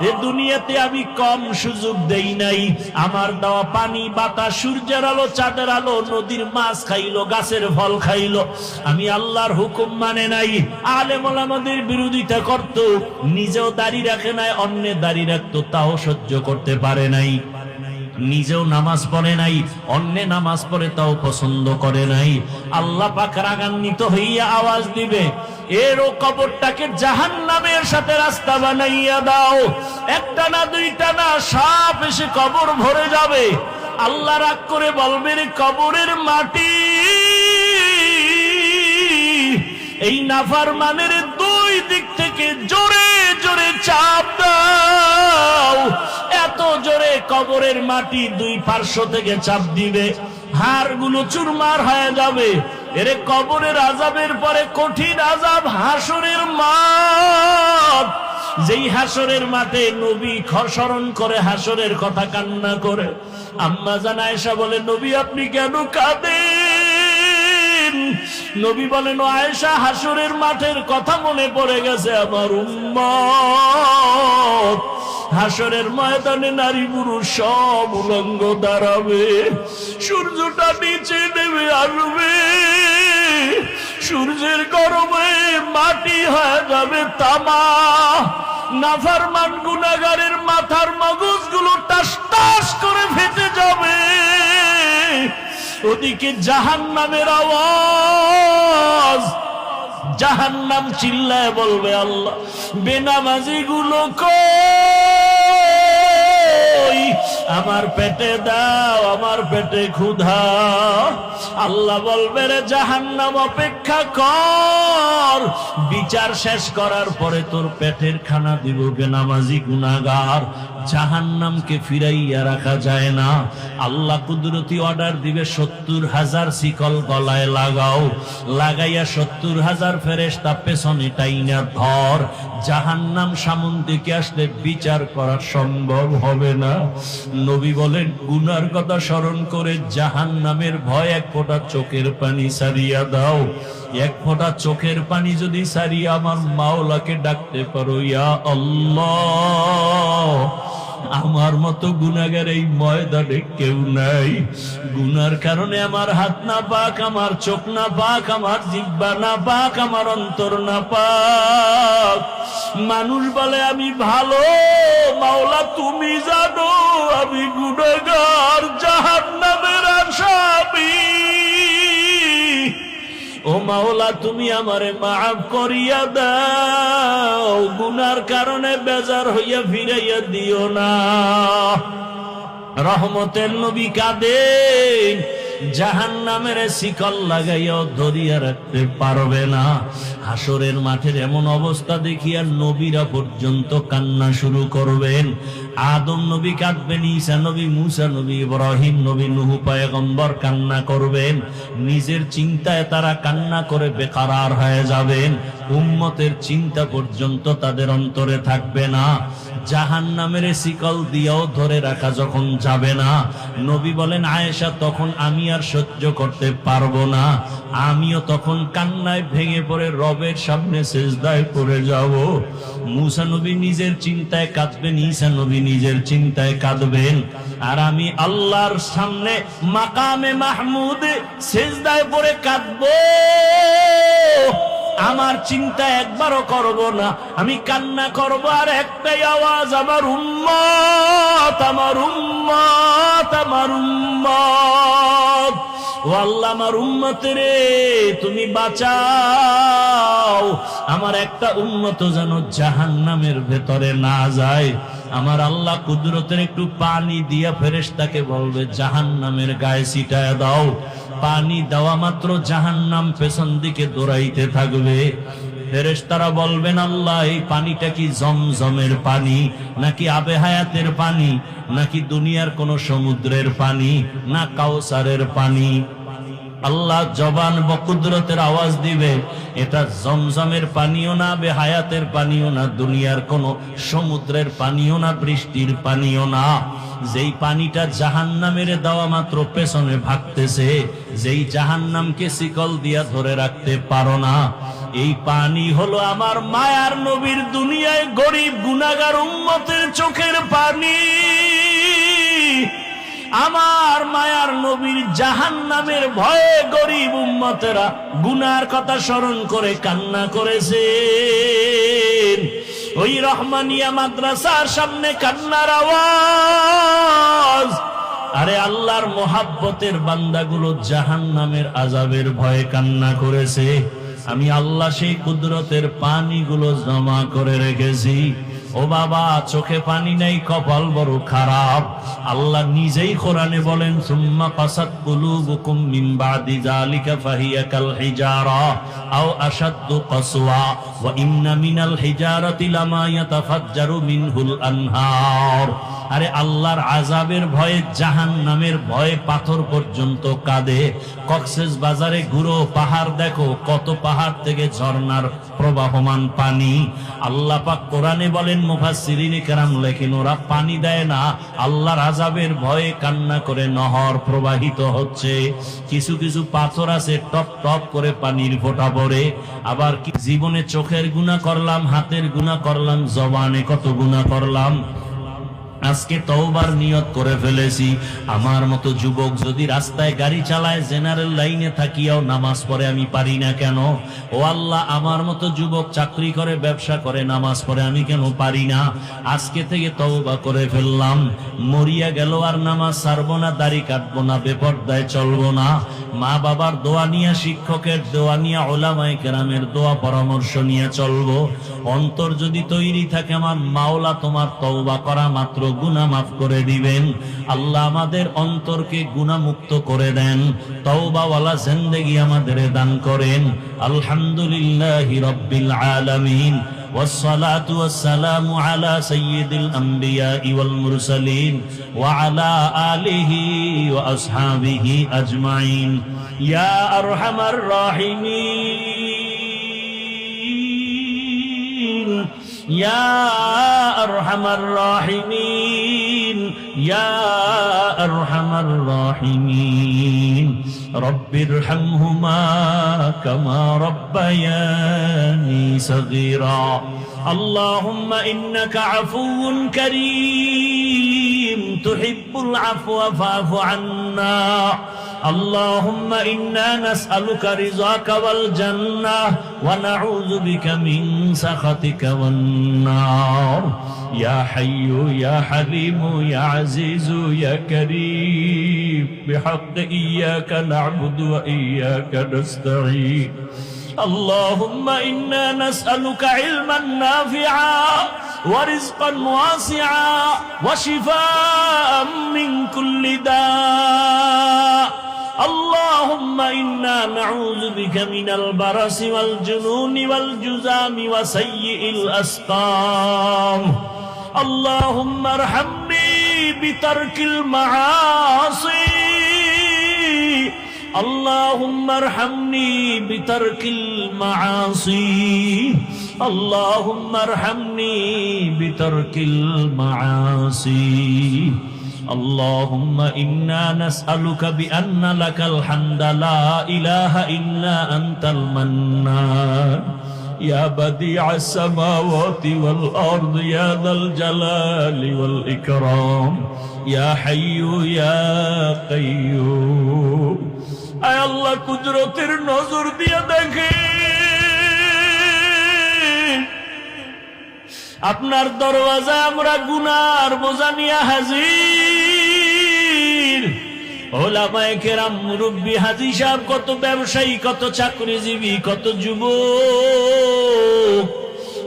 এ দুনিয়াতে আমি কম সুযোগ দেই নাই। আমার দেওয়া পানি, বাতাস, সূর্যের আলো, চাঁদের আলো, নদীর মাছ খাইলো, গাছের ফল খাইলো, আমি আল্লাহর হুকুম মানে নাই। আলেম ওলামাদের বিরোধিতা করত, নিজেও দাড়ি রাখে নাই, অন্যে দাড়ি রাখতো, তাও সহ্য করতে পারে নাই। নিজেও নামাজ পড়ে নাই, অন্য নামাজ পড়ে তাও পছন্দ করে নাই। আল্লাহ পাক রাগান্বিত হইয়া আওয়াজ দিবে, এরও কবরটাকে জাহান্নামের সাথে রাস্তা বানাইয়া দাও। একটা না দুইটা না, সাপ এসে কবর ভরে যাবে। আল্লাহ রাগ করে বলবেন কবরের মাটি এই নাফরমানের দুই দিক থেকে জোরে জোরে চাপ দাও। এত জোরে কবরের মাটি দুই পার্শ্ব থেকে চাপ দিবে, হাড়গুলো চুরমার হয়ে যাবে। এরে কবরের আযাবের পরে কঠিন আযাব হাসরের মাঠ, যেই হাসরের মাঠে নবী স্মরণ করে হাসরের কথা কান্না করে। আম্মা জান আয়েশা বলে, নবী আপনি কেন কাঁদেন? নবী বলেন, ও আয়েশা, হাসরের মাঠের কথা মনে পড়ে গেছে আমার উম্মত। হাসরের ময়দানে নারী পুরুষ সব উলঙ্গ দাঁড়াবে, সূর্যটা নিচে নেমে আসবে, সূর্যের গরমে মাটি হয়ে যাবে তামা, নাফরমান গুনাহগারের মাথার মগজগুলো টাস টাস করে ফেটে যাবে। ওদিকে জাহান্নামের আওয়াজ, জাহান্নাম চিল্লায় বলবে আল্লাহ বেনামাজি গুলো কই, আমার পেটে দাও, আমার পেটে ক্ষুধা। আল্লাহ বলবে রে জাহান্নাম অপেক্ষা কর, বিচার শেষ করার পরে তোর পেটের খানা দিব বেনামাজি গুনাহগার। জাহান্নামকে ফিরাইয়া রাখা যায় না। আল্লাহ কুদরতি অর্ডার দিবে 70,000 শিকল গলায় লাগাও, লাগাইয়া 70,000 ফেরেশতা পেছনে টাইনা ধর। জাহান্নাম সামন থেকে আসলে বিচার করা সম্ভব হবে না। নবী বলেন গুনার কথা স্মরণ করে জাহান্নামের ভয় এক ফোঁটা চোখের পানি সারিয়া দাও। এক ফোঁটা চোখের পানি যদি সারিয়া আমার মাওলাকে ডাকতে পারো, ইয়া আল্লাহ, আমার মতো গুনাহগার এই ময়দানে কেউ নাই। গুনার কারণে আমার হাত না পাক, আমার চোখ না পাক, আমার জিহ্বা না পাক, আমার অন্তর না পাক। মানুষ বলে আমি ভালো, মাওলা তুমি জানো আমি গুনাহগার, জাহান্নামের আসামি। ও মাওলা তুমি আমারে মাফ করিয়া দাও, গুনার কারণে বেজার হইয়া ফিরাইয়া দিও না। রহমতের নবী কাঁদেন, জাহান্নামের শিকল লাগাইয়া ধরিয়া রাখতে পারবে না। হাসরের মাঠের এমন অবস্থা দেখিয়া নবীরা পর্যন্ত কান্না শুরু করবেন। আদম নবী কাঁদবেন, ঈসা নবী, মুসা নবী, ইব্রাহিম নবী, নূহ পয়গম্বর কান্না করবেন। নিজের চিন্তায় তারা কান্না করে বেকারার হয়ে যাবেন। উম্মতের চিন্তা পর্যন্ত তাদের অন্তরে থাকবে না। জাহান্নামের শিকল দিয়েও ধরে রাখা যখন যাবে না, নবী বলেন আয়েশা তখন আমি আর সহ্য করতে পারবো না, আমিও তখন কান্নায় ভেঙে পড়ে রবের সামনে সিজদায় পড়ে যাব। মুসা নবী নিজের চিন্তায় কাঁদবেন, ঈসা নবী নিজের চিন্তায় কাঁদবেন, আর আমি আল্লাহর সামনে মাকামে মাহমুদে সিজদায় পড়ে কাঁদবো। আমার চিন্তা একবারও করব না, আমি কান্না করব আর একটাই আওয়াজ, আমার উম্মত, আমার উম্মত, আমার উম্মত। ও আল্লাহ আমার উম্মত রে তুমি বাঁচাও, আমার একটা উম্মত যেন জাহান্নামের ভেতরে না যায়। আমার আল্লাহ কুদরতের একটু পানি দিয়া ফেরেশতাকে বলবে জাহান্নামের গায়ে ছিটায় দাও। পানি দেওয়া মাত্র জাহান্নাম পেছন দিকে দৌড়াইতে থাকবে। ফেরেশতারা বলবেন আল্লাহ এই পানিটা কি জমজমের পানি, নাকি আবে হায়াতের পানি, নাকি দুনিয়ার কোন সমুদ্রের পানি, না কাউসারের পানি? আল্লাহ জবান বকুদরতের আওয়াজ দিবে এটা জমজমের পানিও না, আবে হায়াতের পানিও না, দুনিয়ার কোন সমুদ্রের পানিও না, বৃষ্টির পানিও না। যেই পানিটা জাহান্নামের দেওয়া মাত্র পেছনে ভাগতেছে, যেই জাহান্নামকে শিকল দিয়া ধরে রাখতে পারো না, এই পানি হলো আমার মায়ার নবীর দুনিয়ায় গরিব গুনাহগার উম্মতের চোখের পানি। আমার মায়ার নবীর জাহান্নামের ভয়ে গরিব উম্মতেরা গুনার কথা স্মরণ করে কান্না করেছে। ওই রহমানিয়া মাদ্রাসার সামনে কান্নার আওয়াজ। আরে আল্লাহর মোহাব্বতের বান্দাগুলো জাহান্নামের আযাবের ভয়ে কান্না করেছে। আমি আল্লাহ সেই কুদরতের পানিগুলো জমা করে রেখেছি। ও বাবা চোখে পানি নাই, কপাল বড় খারাপ। আল্লাহ নিজেই কোরআনে বলেন সুম্মা কাসাত কুলুবুকুম মিন বাদি যালিকা ফাহিয়া কাল হিজারা আও আশাদ্দু কাসওয়া ওয়া ইন্না মিনাল হিজারাতি লামা ইয়াতাফাজ্জারু মিনহুল আনহার। আরে আল্লাহর আযাবের ভয়ে, জাহান্নামের ভয়ে পাথর পর্যন্ত কাঁদে। কক্সেস বাজারে ঘুরো, পাহাড় দেখো, কত পাহাড় থেকে ঝর্ণার প্রবাহমান পানি। আল্লাহ পাক কোরআনে বলেন, মুফাসসিরিনে কেরাম লেখেন ওরা পানি দেয় না, আল্লাহর আযাবের ভয়ে কান্না করে নহর প্রবাহিত হচ্ছে। কিছু কিছু পাথর আছে টপ টপ করে পানির ফোঁটা পড়ে। আবার কি জীবনে চোখের গুনাহ করলাম, হাতের গুনাহ করলাম, জবানে কত গুনাহ করলাম। আজকে তওবার নিয়ত করে ফেলেছি। আমার মতো যুবক যদি রাস্তায় গাড়ি চালায়, জেনারেল লাইনে থাকিয়াও নামাজ পড়ে, আমি পারি না কেন? ও আল্লাহ, আমার মতো যুবক চাকরি করে, ব্যবসা করে, নামাজ পড়ে, আমি কেন পারি না? আজকে থেকে তওবা করে ফেললাম। মরিয়া গেল আর নামাজ ছাড়বো না, দাড়ি কাটবো না, বেপরদায় চলবো না। মা বাবার দোয়া নিয়ে, শিক্ষকের দোয়া নিয়ে, উলামায়ে কেরামের দোয়া পরামর্শ নিয়ে চলবো। অন্তর যদি তৈরি থাকে, আমার মাওলা তোমার তওবা করা মাত্র গুনাহ মাফ করে দিবেন। আল্লাহ আমাদের অন্তরকে গুনাহমুক্ত করে দেন, তওবাওয়ালা জিন্দেগি আমাদের দান করেন। আলহামদুলিল্লাহি রাব্বিল আলামিন, والصلاة والسلام على سيد الأنبياء والمرسلين وعلى آله وأصحابه أجمعين يا أرحم الراحمين يا أرحم الراحمين يا أرحم الراحمين رب ارحمهما كما ربياني صغيرا اللهم إنك عفو كريم تحب العفو فاعف عنا اللهم إنا نسألك رضاك والجنة ونعوذ بك من سخطك والنار يا حي يا حليم يا عزيز يا كريم بحق إياك نعبد وإياك نستعين اللهم إنا نسألك علما نافعا ورزقا واسعا وشفاء من كل داء اللهم إنا نعوذ بك من البرص والجنون والجذام وسيء الأسقام اللهم ارحمني بترك المعاصي اللهم ارحمني بترك المعاصي اللهم ارحمني بترك المعاصي اللهم إنا نسألك بأن لك الحمد لا إله إلا أنت المنان يا بديع السماوات والأرض يا ذا الجلال والإكرام يا حي يا قيوم আয় আল্লাহ, কুদরতের নজর দিয়ে দেখে আপনার দরওয়াজায় আমরা গুনার বোঝা নিয়ে হাজির। ওলামায়ে কেরাম, মুরব্বী, হাজী সাহেব, কত ব্যবসায়ী, কত চাকরিজীবী, কত যুবক,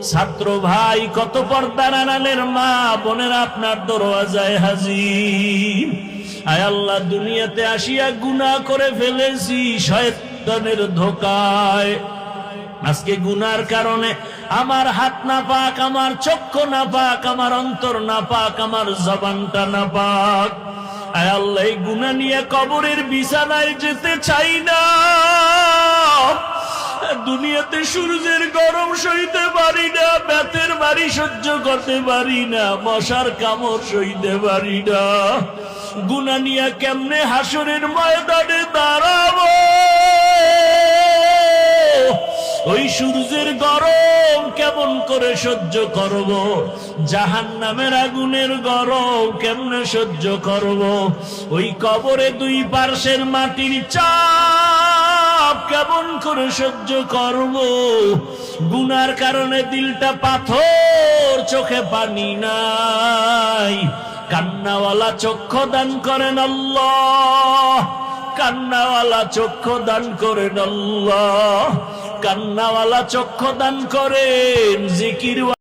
ছাত্র ভাই, কত পর্দার আড়ালের মা বোনেরা আপনার দরওয়াজায় হাজির। আয় আল্লাহ, দুনিয়াতে আসিয়া গুনাহ করে ফেলেছি শয়তানের ধোঁকায়। আজকে গুনার কারণে আমার হাত না পাক, আমার চক্ষু না পাক, আমার অন্তর না পাক, আমার জবানটা না পাক। আয় আল্লাহ, এই গুনাহ নিয়ে কবরের বিছানায় যেতে চাই না। দুনিয়াতে সূর্যের গরম সইতে পারি না, বেতের বাড়ি সহ্য করতে পারি না, মশার কামড় সইতে পারি না। গুনাহ নিয়ে কেমনে হাসরের ময়দানে দাঁড়াবো? ওই সূর্যের গরম কেমন করে সহ্য করব? জাহান্নামের আগুনের গরম কেমনে সহ্য করব? ওই কবরে দুই পার্শ্বের মাটির চাপ কেমন করে সহ্য করব? গুনার কারণে দিলটা পাথর, চোখে পানি নাই। কান্নাওয়ালা চক্ষু দান করেন আল্লাহ, কান্নাওয়ালা চক্ষু দান করেন আল্লাহ, কান্নাওয়ালা চক্ষু দান করেন। জিকির